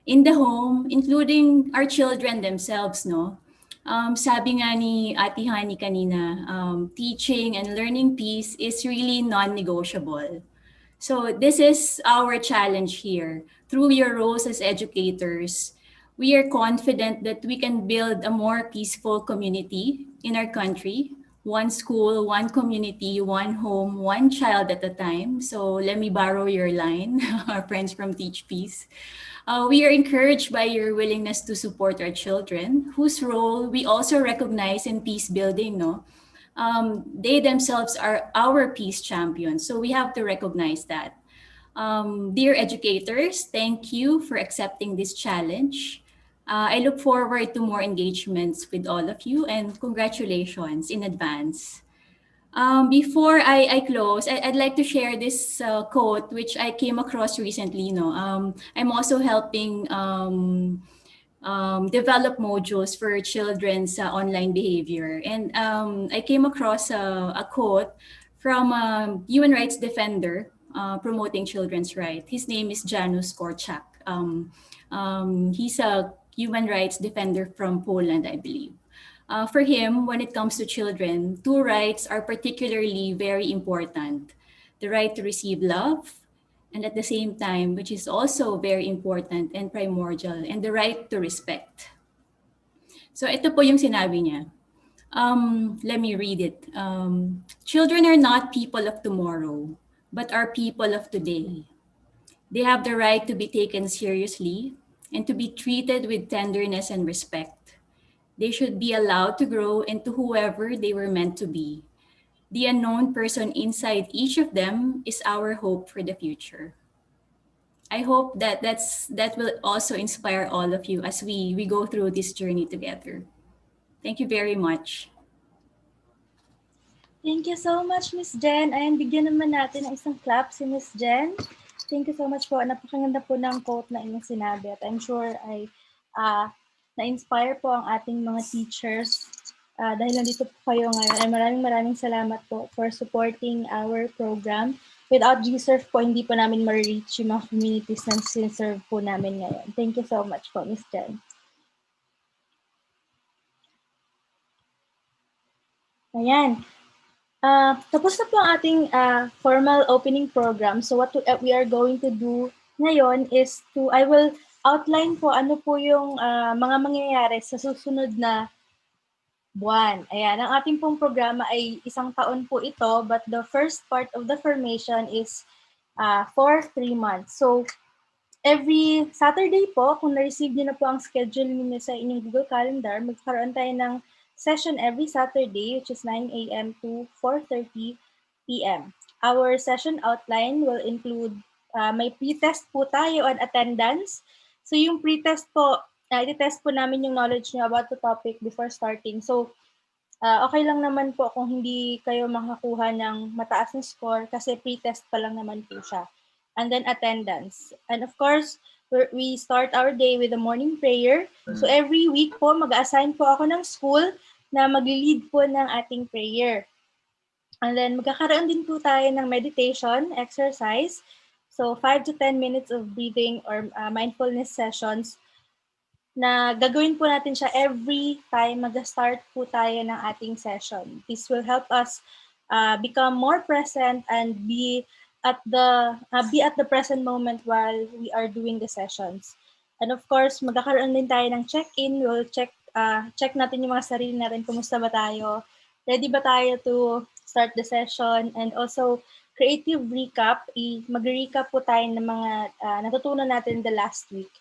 in the home, including our children themselves, no? Sabi nga ni Ate Honey kanina, teaching and learning peace is really non-negotiable. So this is our challenge here. Through your roles as educators, we are confident that we can build a more peaceful community in our country. One school, one community, one home, one child at a time. So let me borrow your line, our friends from Teach Peace. We are encouraged by your willingness to support our children, whose role we also recognize in peace building, no? They themselves are our peace champions, so we have to recognize that. Dear educators, thank you for accepting this challenge. I look forward to more engagements with all of you, and congratulations in advance. Before I close, I'd like to share this quote which I came across recently. No, I'm also helping develop modules for children's online behavior, and I came across a quote from a human rights defender promoting children's rights. His name is Janusz Korczak. He's a human rights defender from Poland, I believe. For him, when it comes to children, two rights are particularly very important: the right to receive love, and at the same time, which is also very important and primordial, and the right to respect. So ito po yung sinabi niya. Let me read it. Children are not people of tomorrow, but are people of today. They have the right to be taken seriously and to be treated with tenderness and respect. They should be allowed to grow into whoever they were meant to be. The unknown person inside each of them is our hope for the future. I hope that that will also inspire all of you as we go through this journey together. Thank you very much. Thank you so much, Miss Jen. Ayan, bigyan naman natin ng isang clap si Miss Jen. Thank you so much po. Napakaganda po ng quote na inyong sinabi. At I'm sure ay na-inspire po ang ating mga teachers dahil nandito po kayo ngayon. Ay maraming salamat po for supporting our program. Without GServe po, hindi po namin ma-reach yung mga communities na sinserve po namin ngayon. Thank you so much po, Miss Jen. Ayan. Tapos na po ang ating formal opening program. So what we are going to do ngayon is I will outline po ano po yung mga mangyayari sa susunod na buwan. Ayan, ang ating pong programa ay 1 taon po ito, but the first part of the formation is for 3 months. So every Saturday po, kung na-receive niyo na po ang schedule niyo sa inyong Google Calendar, magkaroon tayo ng session every Saturday, which is 9 a.m. to 4:30 p.m. Our session outline will include, may pre-test po tayo on attendance. So yung pre-test po, i-test po namin yung knowledge niyo about the topic before starting. So okay lang naman po kung hindi kayo makakuha ng mataas na score kasi pre-test pa lang naman po siya. And then attendance. And of course, we start our day with a morning prayer. So every week po, mag-assign po ako ng school na mag-lead po ng ating prayer. And then magkakaroon din po tayo ng meditation, exercise. So 5 to 10 minutes of breathing or mindfulness sessions na gagawin po natin siya every time mag-start po tayo ng ating session. This will help us become more present and be at the present moment while we are doing the sessions. And of course, magkakaroon din tayo ng check-in. We'll check natin yung mga sarili natin, kumusta ba tayo, ready ba tayo to start the session, and also creative recap. Mag-recap po tayo ng mga natutunan natin the last week.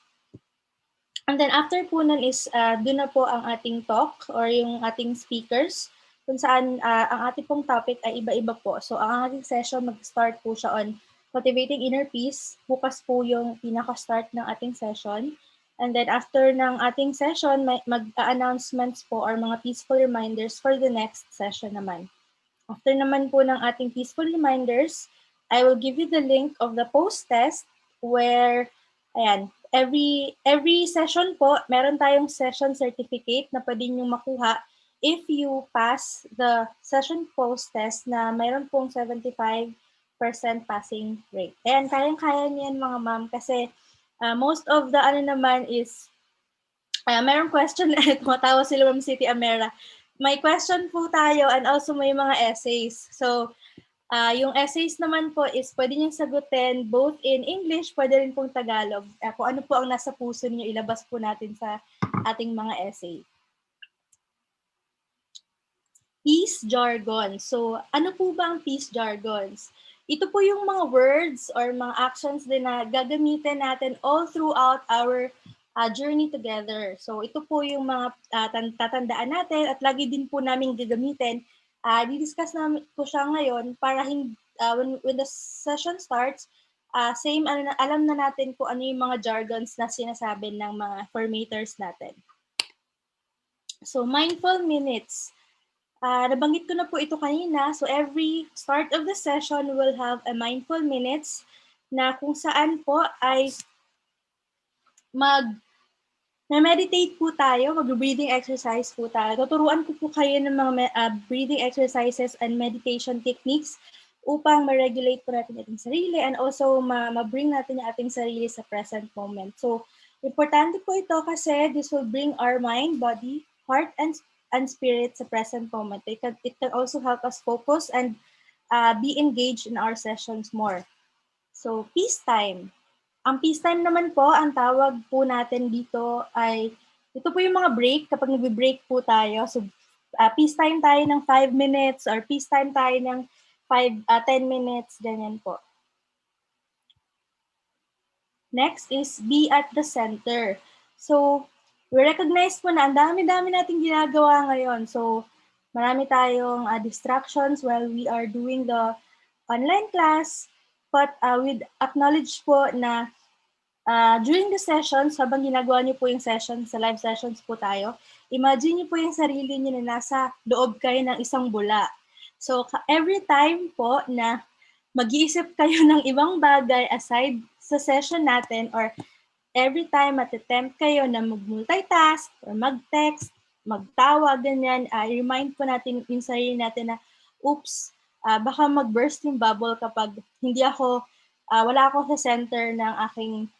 And then after po nun is doon na po ang ating talk or yung ating speakers kung saan ang ating pong topic ay iba-iba po. So ang ating session mag-start po siya on cultivating inner peace. Bukas po yung pinaka-start ng ating session. And then after ng ating session, mag-announcements po or mga peaceful reminders for the next session naman. After naman po ng ating peaceful reminders, I will give you the link of the post-test where, ayan, every session po, meron tayong session certificate na pwede nyo makuha if you pass the session post-test na mayroon pong 75% passing rate. Ayan, kayang-kaya niyan mga ma'am kasi most of the naman is, mayroong question na tumatawa sila Ma'am City Amera. May question po tayo and also may mga essays. So, yung essays naman po is pwede niyong sagutin both in English, pwede rin pong Tagalog. Kung ano po ang nasa puso niyo, ilabas po natin sa ating mga essay. Peace jargon. So, ano po ba ang peace jargons? ito po yung mga words or mga actions din na gagamitin natin all throughout our journey together. So ito po yung mga tatandaan natin at lagi din po namin gagamitin. Didiscuss namin po siya ngayon para when the session starts, alam na natin kung ano yung mga jargons na sinasabi ng mga formators natin. So mindful minutes. Nabanggit ko na po ito kanina. So every start of the session will have a mindful minutes na kung saan po ay meditate po tayo, mag-breathing exercise po tayo. Tuturuan ko po kayo ng mga breathing exercises and meditation techniques upang ma-regulate po natin ating sarili and also ma-bring natin yung ating sarili sa present moment. So, importante po ito kasi this will bring our mind, body, heart, and spirit sa present moment. It can also help us focus and be engaged in our sessions more. So, peace time. Ang peace time naman po, ang tawag po natin dito ay, ito po yung mga break, kapag nag-break po tayo. So, peace time tayo ng 5 minutes or peace time tayo ng 10 minutes, ganyan po. Next is be at the center. So, we recognize po na ang dami-dami nating ginagawa ngayon. So, marami tayong distractions while we are doing the online class. But with acknowledge po na during the sessions, habang ginagawa niyo po yung sessions, sa live sessions po tayo, imagine niyo po yung sarili niyo na nasa loob kayo ng isang bula. So every time po na mag-iisip kayo ng ibang bagay aside sa session natin or every time at-attempt kayo na mag-multitask or mag-text, magtawag, ganyan, remind po natin yung sarili natin na, oops, baka mag-burst yung bubble kapag wala ako sa center ng aking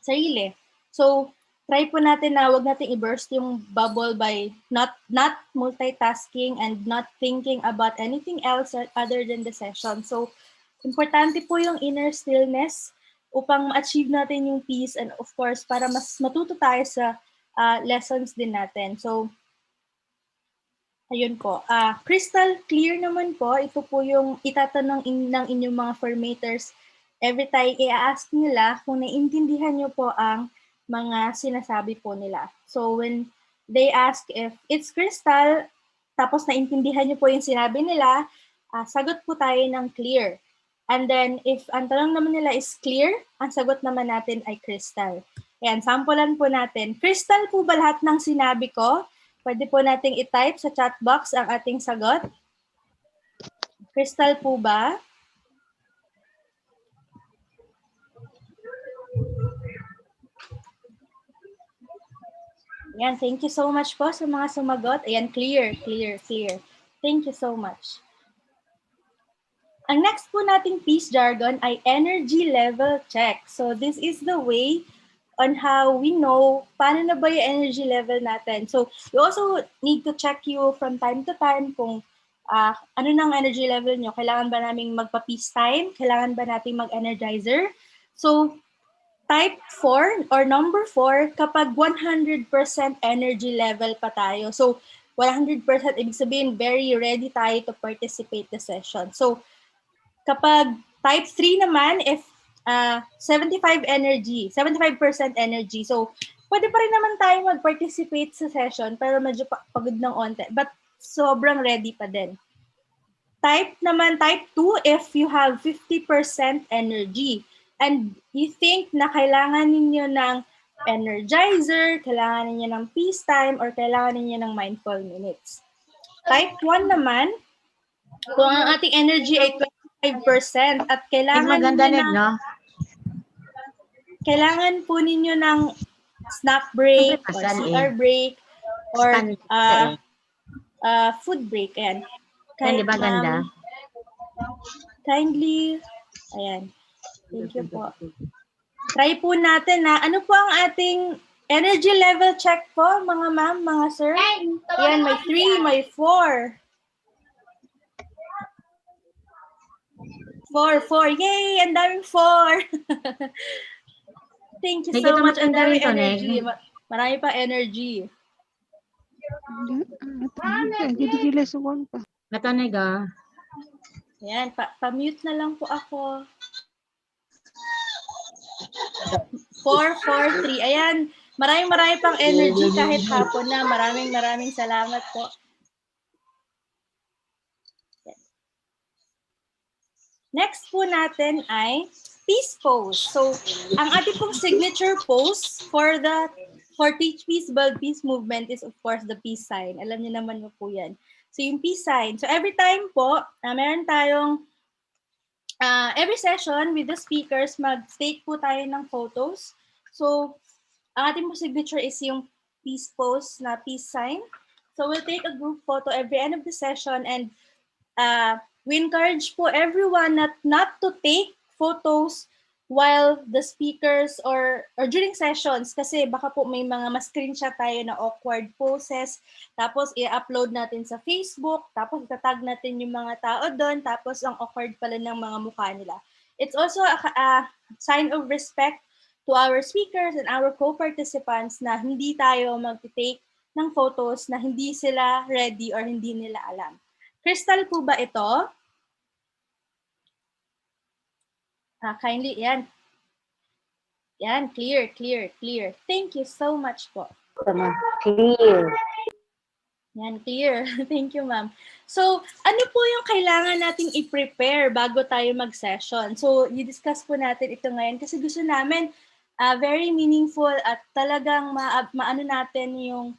sarili. So, try po natin na wag natin i-burst yung bubble by not multitasking and not thinking about anything else other than the session. So, importante po yung inner stillness upang ma-achieve natin yung peace and of course, para mas matuto tayo sa lessons din natin. So, ayun po. Crystal clear naman po. Ito po yung itatanong ng inyong mga formators. Every time i-ask nila kung naiintindihan nyo po ang mga sinasabi po nila. So when they ask if it's Crystal, tapos naintindihan nyo po yung sinabi nila, sagot po tayo ng clear. And then if ang tanong naman nila is clear, ang sagot naman natin ay Crystal. Ayan, sampulan po natin. Crystal po ba lahat ng sinabi ko? Pwede po nating i-type sa chat box ang ating sagot. Crystal po ba? Ayan, thank you so much po sa mga sumagot. Ayan, clear. Thank you so much. Ang next po nating peace jargon ay energy level check. So this is the way on how we know paano na ba yung energy level natin. So we also need to check you from time to time kung ano nang energy level nyo. Kailangan ba naming magpa-peace time? Kailangan ba nating mag-energizer? So type 4 or number 4 kapag 100% energy level pa tayo. So 100% ibig sabihin very ready tayo to participate the session. So kapag type 3 naman, if 75% energy. So, pwede pa rin naman tayo mag-participate sa session pero medyo pagod ng onte. But sobrang ready pa din. Type 2 if you have 50% energy. And you think na kailangan ninyo ng energizer, kailangan ninyo ng peace time, or kailangan ninyo ng mindful minutes. Type 1 naman, kung ang ating energy ay 25% at kailangan po ninyo ng snack break or CR break or food break. Ayan. Di ba ganda? Kindly. Ayan. Thank you po. Try po natin na ano po ang ating energy level check po, mga ma'am, mga sir. Ayan, may 3, may 4. 4. Yay! Ang daming 4. Thank you so much. Ang daming energy. Marami pa energy. Ito, nega. Ayan, pa-mute na lang po ako. 443. Ayan, maraming pang energy kahit hapon na. Maraming salamat po. Next po natin ay peace pose. So, ang ating pong signature pose for Teach Peace, Build Peace movement is of course the peace sign. Alam niyo naman po yan. So, yung peace sign. So, every time po, meron tayong every session with the speakers, mag-take po tayo ng photos. So, ang ating po signature is yung peace pose na peace sign. So, we'll take a group photo every end of the session, and we encourage po everyone not to take photos while the speakers or during sessions, kasi baka po may mga ma-screenshot tayo na awkward poses, tapos i-upload natin sa Facebook, tapos itatag natin yung mga tao doon, tapos ang awkward pala ng mga mukha nila. It's also a sign of respect to our speakers and our co-participants na hindi tayo mag-take ng photos na hindi sila ready or hindi nila alam. Crystal po ba ito? Kindly, yan. Yan, clear. Thank you so much po. Clear. Yan, clear. Thank you, ma'am. So, ano po yung kailangan nating i-prepare bago tayo mag-session? So, i-discuss po natin ito ngayon kasi gusto namin very meaningful at talagang maano natin yung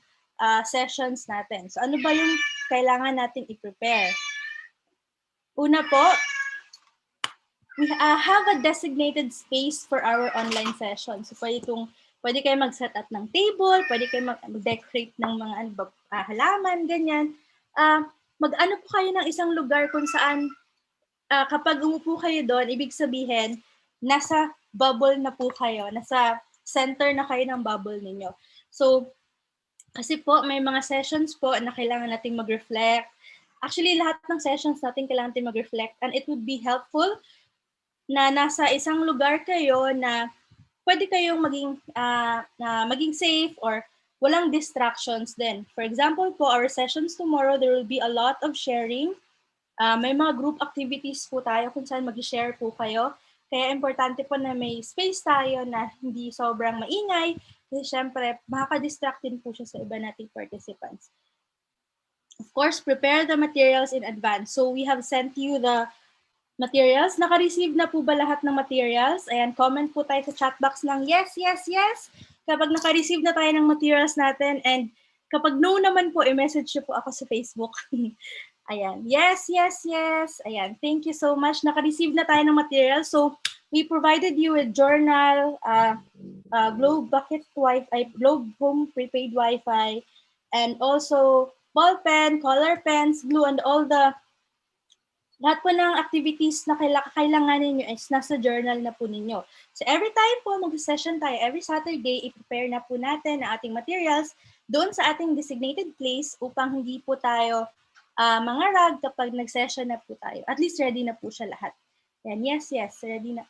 sessions natin. So, ano ba yung kailangan nating i-prepare? Una po, we have a designated space for our online session. So, pwede kayo mag-set up ng table, pwede kayo mag-decorate ng mga halaman, ganyan. Mag-ano po kayo ng isang lugar kung saan kapag umupo kayo doon, ibig sabihin, nasa bubble na po kayo, nasa center na kayo ng bubble ninyo. So, kasi po, may mga sessions po na kailangan nating mag-reflect. Actually, lahat ng sessions natin kailangan natin mag-reflect, and it would be helpful na nasa isang lugar kayo na pwede kayong maging safe or walang distractions din. For example po, our sessions tomorrow, there will be a lot of sharing. May mga group activities po tayo kung saan mag-share po kayo. Kaya importante po na may space tayo na hindi sobrang maingay. Kasi syempre, makaka-distract din po siya sa iba nating participants. Of course, prepare the materials in advance. So we have sent you the materials. Naka-receive na po ba lahat ng materials? Ayan, comment po tayo sa chat box ng yes. Kapag naka-receive na tayo ng materials natin, and kapag no naman po, i-message po ako sa Facebook. Ayan, yes. Ayan, thank you so much. Naka-receive na tayo ng materials. So, we provided you with journal, Globe Bucket Wi-Fi, Globe Home Prepaid Wi-Fi, and also ball pen, color pens, glue, and all the lahat po ng activities na kailangan ninyo is nasa journal na po ninyo. So every time po mag-session tayo, every Saturday, i-prepare na po natin ang ating materials doon sa ating designated place upang hindi po tayo mangarag kapag nag-session na po tayo. At least ready na po siya lahat. Yan, yes, ready na,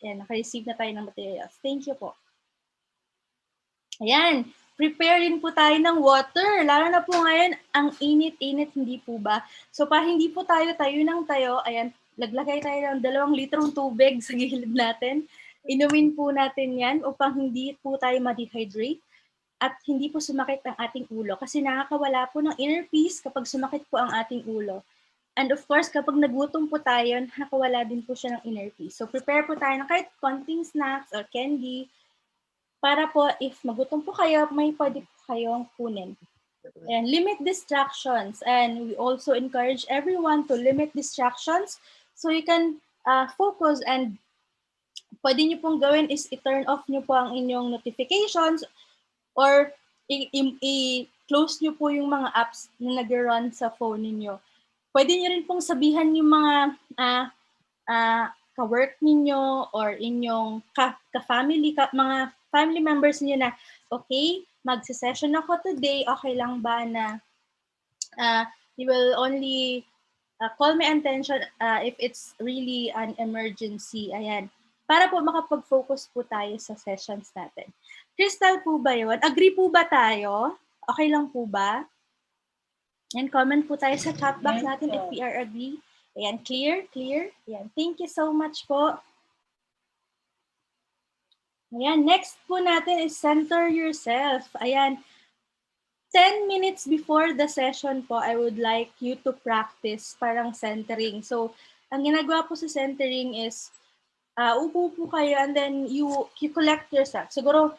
naka-receive na tayo ng materials. Thank you po. Ayan, prepare din po tayo ng water. Lalo na po ngayon, ang init-init, hindi po ba? So, para hindi po tayo ng tayo, ayan, naglagay tayo ng 2 litrong tubig sa gilid natin. Inumin po natin yan upang hindi po tayo ma-dehydrate at hindi po sumakit ang ating ulo. Kasi nakakawala po ng inner peace kapag sumakit po ang ating ulo. And of course, kapag nagutom po tayo, nakakawala din po siya ng inner peace. So, prepare po tayo ng kahit konting snacks or candy, para po, if magutom po kayo, may pwede po kayong kunin. And limit distractions. And we also encourage everyone to limit distractions so you can focus, and pwede nyo pong gawin is i-turn off nyo po ang inyong notifications or i-close nyo po yung mga apps na nag-run sa phone ninyo. Pwede nyo rin pong sabihan yung mga ka-work ninyo or inyong ka-family, mga family members niyo na, okay, magse-session ako today, okay lang ba na you will only call my attention if it's really an emergency. Ayan. Para po makapag-focus po tayo sa sessions natin. Crystal po ba yun? Agree po ba tayo? Okay lang po ba? And comment po tayo sa chat box natin if we are agree. Ayan, clear, clear. Ayan, thank you so much po. Ayan, next po natin is center yourself. Ayan, 10 minutes before the session po, I would like you to practice parang centering. So, ang ginagawa po sa centering is, upo po kayo and then you collect yourself. Siguro,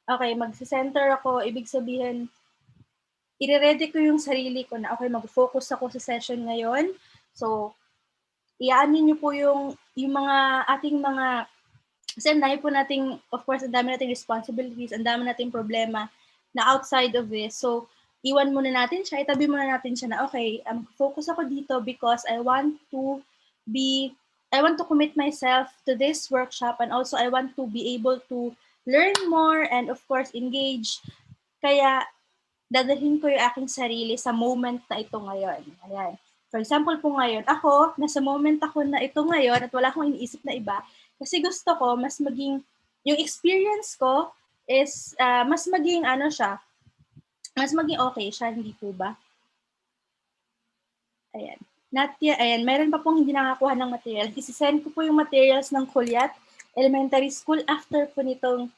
okay, mag-center ako, ibig sabihin, i-ready ko yung sarili ko na, okay, mag-focus ako sa session ngayon. So, iaanin niyo po yung mga ating mga, kasi ang dami po nating, of course, ang dami nating responsibilities, ang dami nating problema na outside of this. So, iwan muna natin siya, itabi muna natin siya na, okay, focus ako dito because I want to commit myself to this workshop and also I want to be able to learn more and of course, engage. Kaya, dadalhin ko yung aking sarili sa moment na ito ngayon. Ayan. For example po ngayon, ako, nasa moment ako na ito ngayon at wala akong iniisip na iba kasi gusto ko mas maging, yung experience ko is mas maging mas maging okay siya, hindi po ba? Ayan. Ayan, meron pa pong hindi nakakuha ng material. Isisend ko po yung materials ng Kulyat Elementary School after po nitong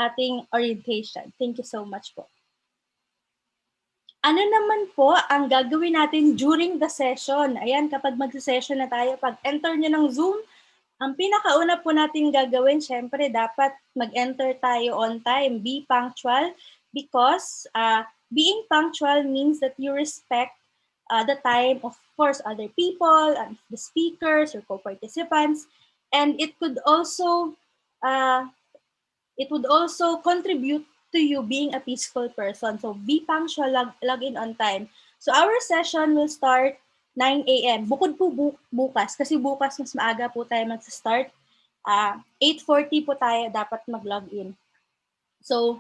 ating orientation. Thank you so much po. Ano naman po ang gagawin natin during the session? Ayan, kapag mag-session na tayo, pag enter nyo ng Zoom, ang pinakauna po natin gagawin, syempre, dapat mag-enter tayo on time. Be punctual because being punctual means that you respect the time of course, other people, the speakers, or co-participants. And it would also contribute to you being a peaceful person. So be punctual, log in on time. So our session will start 9 a.m. Bukod po bukas, kasi bukas mas maaga po tayo mag-start. 8:40 po tayo dapat mag-log in. So,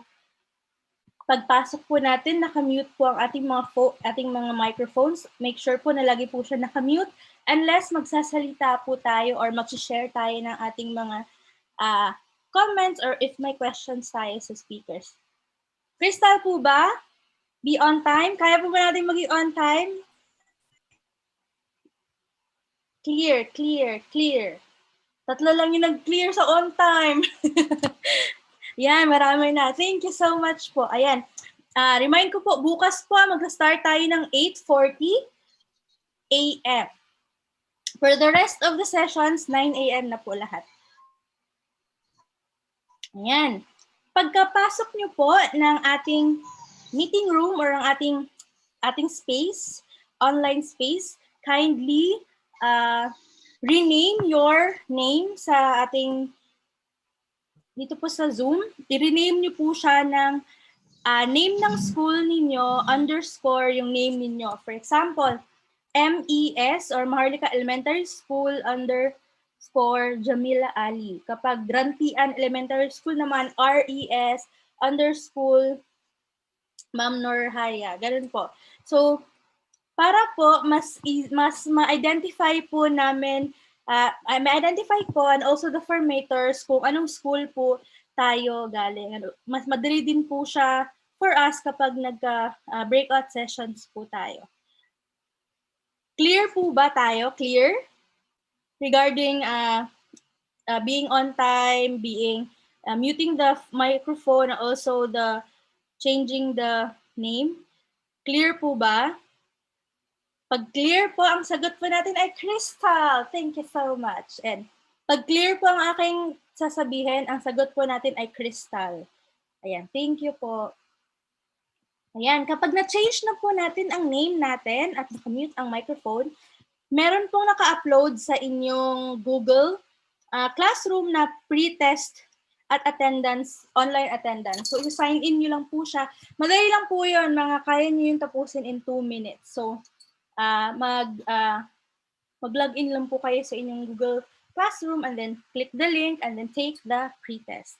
pagpasok po natin, nakamute po ang ating mga microphones. Make sure po na lagi po siya nakamute unless magsasalita po tayo or mag-share tayo ng ating mga comments or if may questions tayo sa speakers. Crystal po ba? Be on time? Kaya po ba natin maging on time? Clear, clear, clear. Tatlo lang yung nag-clear sa on time. Yan, marami na. Thank you so much po. Ayan. Remind ko po, bukas po mag-start tayo ng 8:40 a.m. For the rest of the sessions, 9 a.m. na po lahat. Ayan. Pagkapasok nyo po ng ating meeting room or ang ating space, online space, kindly rename your name sa ating, dito po sa Zoom. I-rename nyo po siya ng name ng school ninyo _ yung name ninyo. For example, MES or Maharlika Elementary School _ Jamila Ali. Kapag Grantian Elementary School naman, RES _ Ma'am Norhaya. Ganun po. So, para po mas ma-identify po namin, ma-identify po and also the formators kung anong school po tayo galing. Mas madali din po siya for us kapag nagka-breakout sessions po tayo. Clear po ba tayo? Clear? Regarding being on time, muting the microphone, also the changing the name. Clear po ba? Pag clear po, ang sagot po natin ay Crystal. Thank you so much. And pag clear po ang aking sasabihin, ang sagot po natin ay Crystal. Ayan, thank you po. Ayan, kapag na-change na po natin ang name natin at nakamute ang microphone, meron pong naka-upload sa inyong Google Classroom na pre-test at attendance, online attendance. So, i-sign in nyo lang po siya. Madali lang po yun, kaya nyo yung tapusin in 2 minutes. So, mag-log in lang po kayo sa inyong Google Classroom and then click the link and then take the pre-test.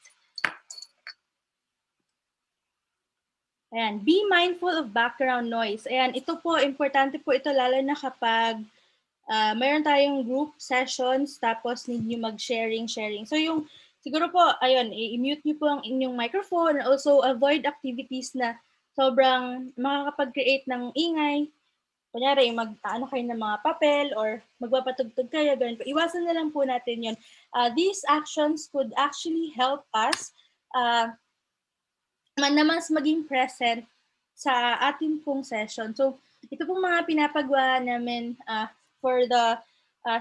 Ayan, be mindful of background noise. Ayan, ito po, importante po ito lalo na kapag mayroon tayong group sessions tapos need nyo mag-sharing. So yung, siguro po, ayun, i-mute nyo po ang inyong microphone and also avoid activities na sobrang makakapag-create ng ingay kunyari, ano kayo ng mga papel or magpapatugtog kayo, ganun po. Iwasan na lang po natin yun. These actions could actually help us na mas maging present sa ating pong session. So, ito pong mga pinapagawa namin for the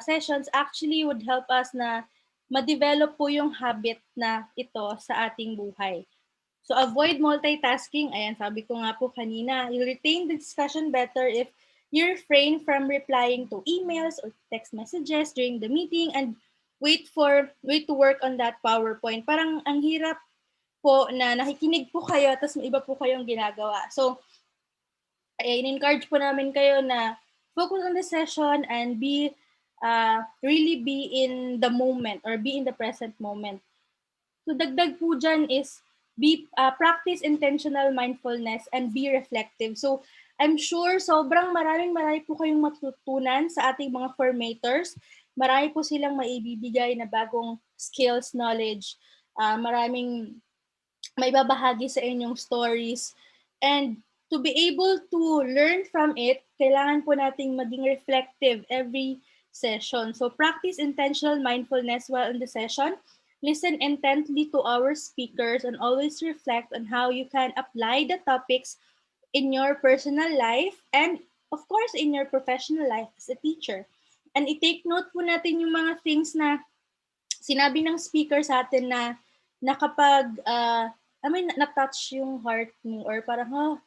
sessions actually would help us na ma-develop po yung habit na ito sa ating buhay. So avoid multitasking. Ayan, sabi ko nga po kanina, you'll retain the discussion better if you refrain from replying to emails or text messages during the meeting and wait to work on that PowerPoint. Parang ang hirap po na nakikinig po kayo tapos may iba po kayong ginagawa. So, in-encourage po namin kayo na focus on the session and really be in the moment or be in the present moment. So dagdag po dyan is practice intentional mindfulness and be reflective. So I'm sure marami po kayong matutunan sa ating mga formators. Marami po silang maibibigay na bagong skills, knowledge. Maraming may babahagi sa inyong stories. And to be able to learn from it, kailangan po nating maging reflective every session. So practice intentional mindfulness while in the session. Listen intently to our speakers and always reflect on how you can apply the topics in your personal life and of course in your professional life as a teacher. And i-take note po natin yung mga things na sinabi ng speaker sa atin na kapag na-touch yung heart mo or parang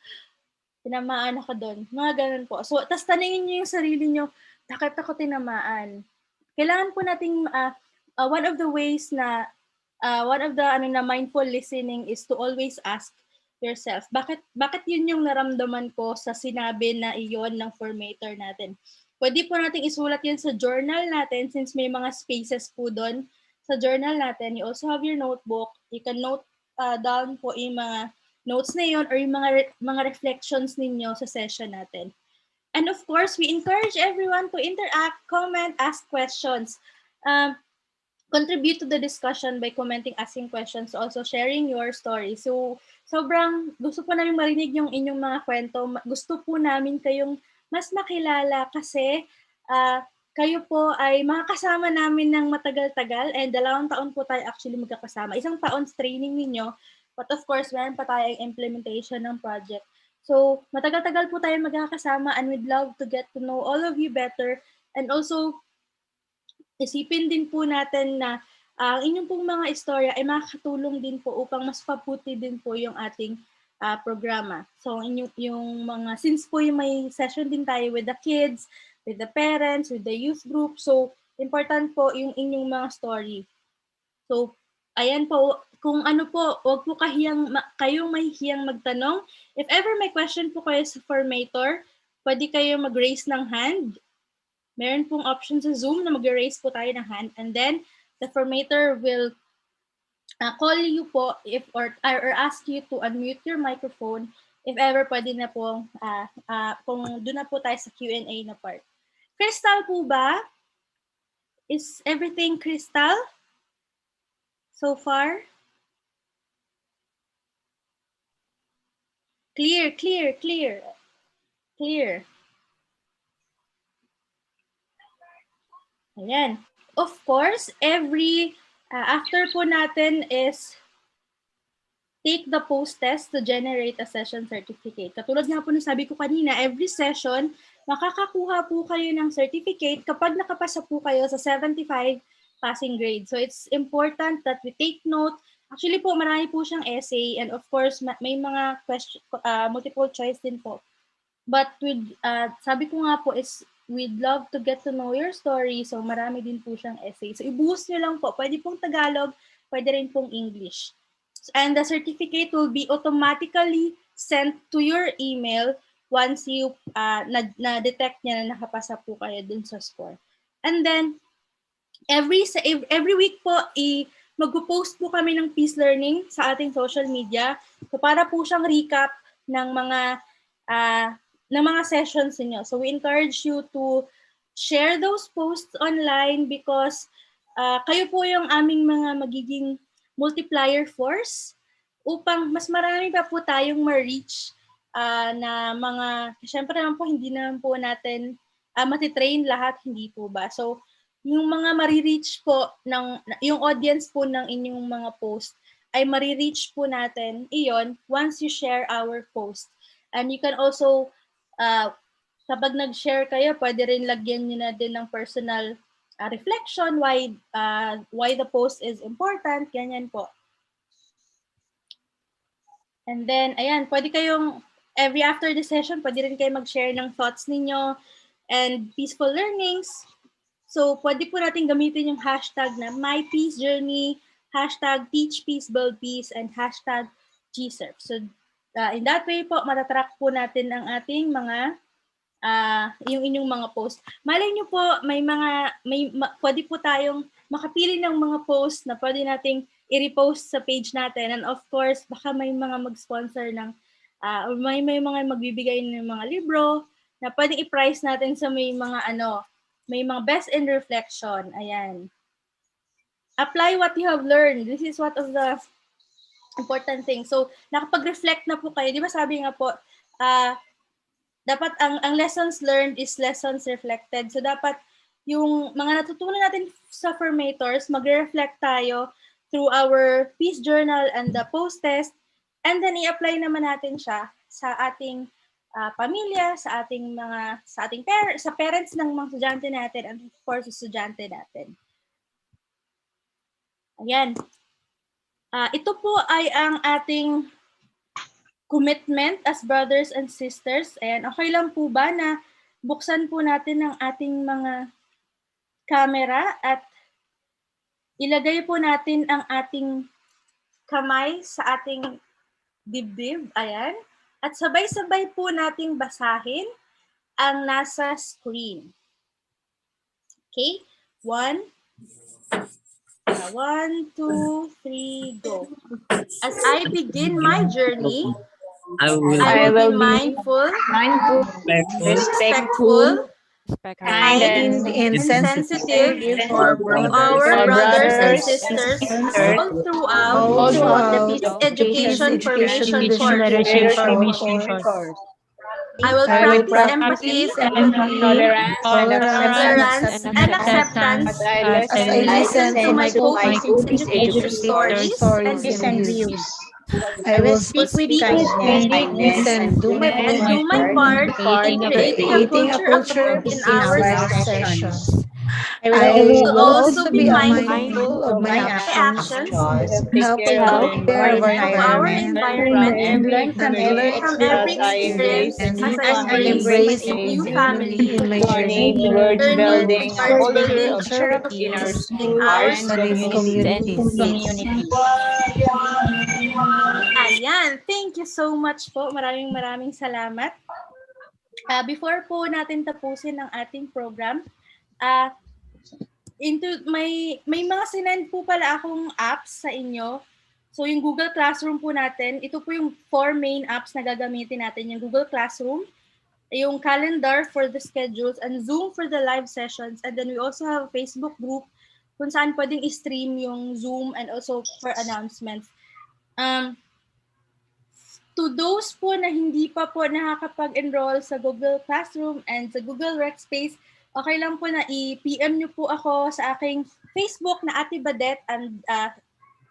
tinamaan ako doon. Mga ganun po. So, tas tanungin niyo yung sarili niyo, bakit ako tinamaan? Kailangan po nating one of the ways na mindful listening is to always ask yourself, bakit yun yung naramdaman ko sa sinabi na iyon ng formator natin? Pwede po nating isulat yun sa journal natin since may mga spaces po doon sa journal natin. You also have your notebook. You can note down po yung mga notes na yun or yung mga reflections ninyo sa session natin. And of course, we encourage everyone to interact, comment, ask questions. Contribute to the discussion by commenting, asking questions, also sharing your story. So, sobrang gusto po namin marinig yung inyong mga kwento. Gusto po namin kayong mas makilala kasi kayo po ay makakasama namin ng matagal-tagal and 2 taon po tayo actually magkakasama. 1 taon training ninyo, but of course, meron pa tayong implementation ng project. So, matagal-tagal po tayo magkakasama and we'd love to get to know all of you better. And also, isipin din po natin na ang inyong pong mga istorya ay makakatulong din po upang mas paputi din po yung ating programa. So, since po yung may session din tayo with the kids, with the parents, with the youth group, so important po yung inyong mga story. So, ayan po, kung ano po, huwag po kayong mahihiyang magtanong. If ever may question po kayo sa formator, pwede kayo mag-raise ng hand. Meron pong option sa Zoom na mag-raise po tayo ng hand. And then, the formator will call you po or ask you to unmute your microphone if ever pwede na po, kung doon na po tayo sa Q&A na part. Crystal po ba? Is everything crystal so far? Clear. Ayan. Of course, after po natin is take the post test to generate a session certificate. Katulad nga po ng sabi ko kanina, every session, makakakuha po kayo ng certificate kapag nakapasa po kayo sa 75 passing grade. So it's important that we take note. Actually po, marami po siyang essay and of course, may mga multiple choice din po. But sabi ko nga po is, we'd love to get to know your story. So marami din po siyang essay. So i-boost nyo lang po. Pwede pong Tagalog, pwede rin pong English. And the certificate will be automatically sent to your email once you na-detect niya na nakapasa po kayo dun sa score. And then, every week po, mag-post po kami ng Peace Learning sa ating social media. So para po siyang recap ng mga sessions niyo. So we encourage you to share those posts online because kayo po yung aming mga magiging multiplier force upang mas marami pa po tayong ma-reach na mga, syempre naman po, hindi naman po natin matitrain lahat, hindi po ba? So, yung mga marireach po, yung audience po ng inyong mga post, ay marireach po natin iyon once you share our post. And you can also, kapag nag-share kayo, pwede rin lagyan nyo na din ng personal reflection, why the post is important, ganyan po. And then, ayan, pwede kayong, every after the session, pwede rin kayo mag-share ng thoughts ninyo and peaceful learnings. So, pwede po natin gamitin yung hashtag na MyPeaceJourney, hashtag TeachPeaceBuildPeace, and hashtag GSERF. So, in that way po, matatrack po natin ang ating mga, yung inyong mga post. Malay nyo po, pwede po tayong makapili ng mga post na pwede nating i-repost sa page natin. And of course, baka may mga mag-sponsor ng, may mga magbibigay ng mga libro na pwedeng i-price natin sa may mga best in reflection. Ayan. Apply what you have learned. This is one of the important things. So, nakapag-reflect na po kayo. Di ba sabi nga po, dapat ang lessons learned is lessons reflected. So, dapat yung mga natutunan natin sa formators, magre-reflect tayo through our peace journal and the post test, and then i-apply naman natin siya sa ating pamilya, sa ating sa parents ng mga estudyante natin, and of course, estudyante natin. Ayan. Ito po ay ang ating commitment as brothers and sisters. Ayan, okay lang po ba na buksan po natin ang ating mga camera at ilagay po natin ang ating kamay sa ating dibdib. Ayan. At sabay-sabay po nating basahin ang nasa screen. Okay? 1, 2, 3, go. As I begin my journey, I will be mindful, respectful, kind, and sensitive to our brothers and sisters all throughout the Peace Education Formation course. I will practice empathy, tolerance, and acceptance as I listen to my co-peace education stories and views. I will speak with kindness and do my part in creating a culture of in our sessions. I will also be mindful of my actions, help our environment, and learn from every experience as I embrace a new family in my journey towards building a culture of peace in our communities. Ayan, thank you so much po. Maraming salamat. Before po natin tapusin ang ating program, may mga sinend po pala akong apps sa inyo. So yung Google Classroom po natin, ito po yung 4 main apps na gagamitin natin. Yung Google Classroom, yung calendar for the schedules, and Zoom for the live sessions. And then we also have a Facebook group kung saan pwedeng i-stream yung Zoom and also for announcements. To those po na hindi pa po nakakapag-enroll sa Google Classroom and sa Google Workspace, okay lang po na i-PM nyo po ako sa aking Facebook na Ate Badet, and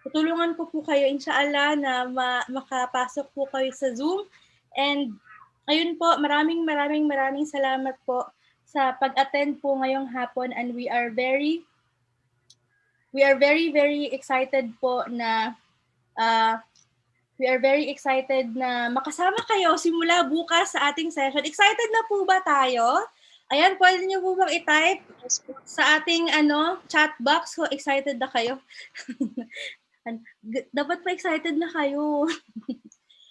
tutulungan ko po kayo inshallah na makapasok po kayo sa Zoom. And ayun po, maraming salamat po sa pag-attend po ngayong hapon, and we are very excited po na makasama kayo simula bukas sa ating session. Excited na po ba tayo? Ayan, pwede niyo po bang i-type sa ating chat box kung excited na kayo? Dapat pa excited na kayo.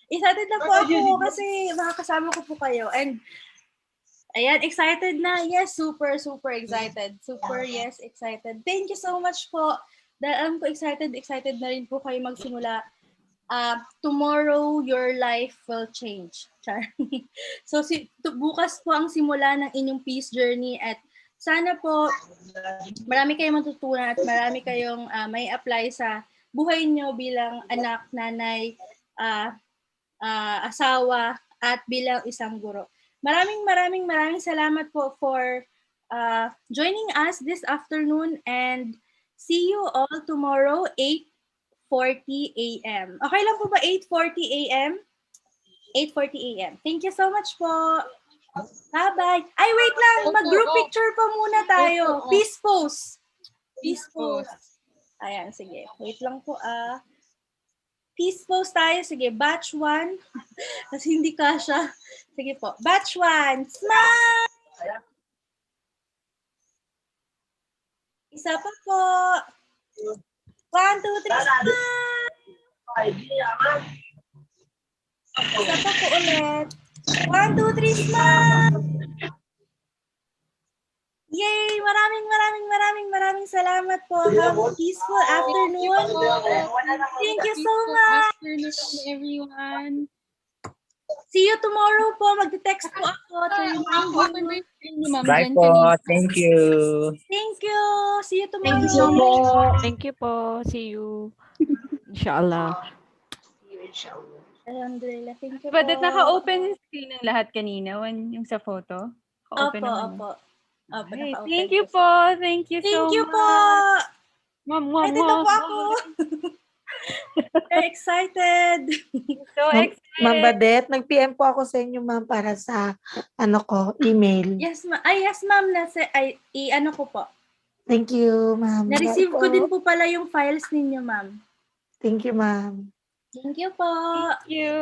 Excited na po ako kasi makakasama ko po kayo. And ayan, excited na. Yes, super excited. Yes, excited. Thank you so much po. Dahil ko excited na rin po kayo magsimula. Tomorrow, your life will change. So, bukas po ang simula ng inyong peace journey, at sana po marami kayong matutunan at marami kayong may apply sa buhay nyo bilang anak, nanay, asawa, at bilang isang guro. Maraming salamat po for joining us this afternoon, and see you all tomorrow 8:40 a.m. Okay lang po ba 8:40 a.m.? 8:40 a.m. Thank you so much po. Bye-bye. Ay, wait lang. Mag-group picture pa muna tayo. Peace pose. Peace pose. Ayan, sige. Wait lang po Peace pose tayo. Sige, batch 1. Kasi hindi kasha. Sige po. Batch 1. Smile! Isa pa po. 1, 2, 3, smile! Isa pa po ulit. 1, 2, 3, smile! Yay! Maraming salamat po. Have a peaceful afternoon. Thank you so much. Afternoon, everyone. See you tomorrow po. Mag-text po ako. Bye po. Thank you. Thank you. See you tomorrow. Thank you so much. Thank you po. See you. Inshallah. Alhamdulillah. Thank you But po. naka-open screen ng lahat kanina yung sa photo. Open Opo. Okay, naka-open thank you po. Thank you so Thank you much. po. Mwah, Excited na po ako. Very excited. So excited. Ma'am Badet, nag-PM po ako sa inyo, ma'am, para sa email. Yes, ma'am. Yes, ma'am. I-ano ko po. Thank you, ma'am. Na-receive Bye ko po. din po pala yung files ninyo, ma'am. Thank you, ma'am. Thank you po. Thank you.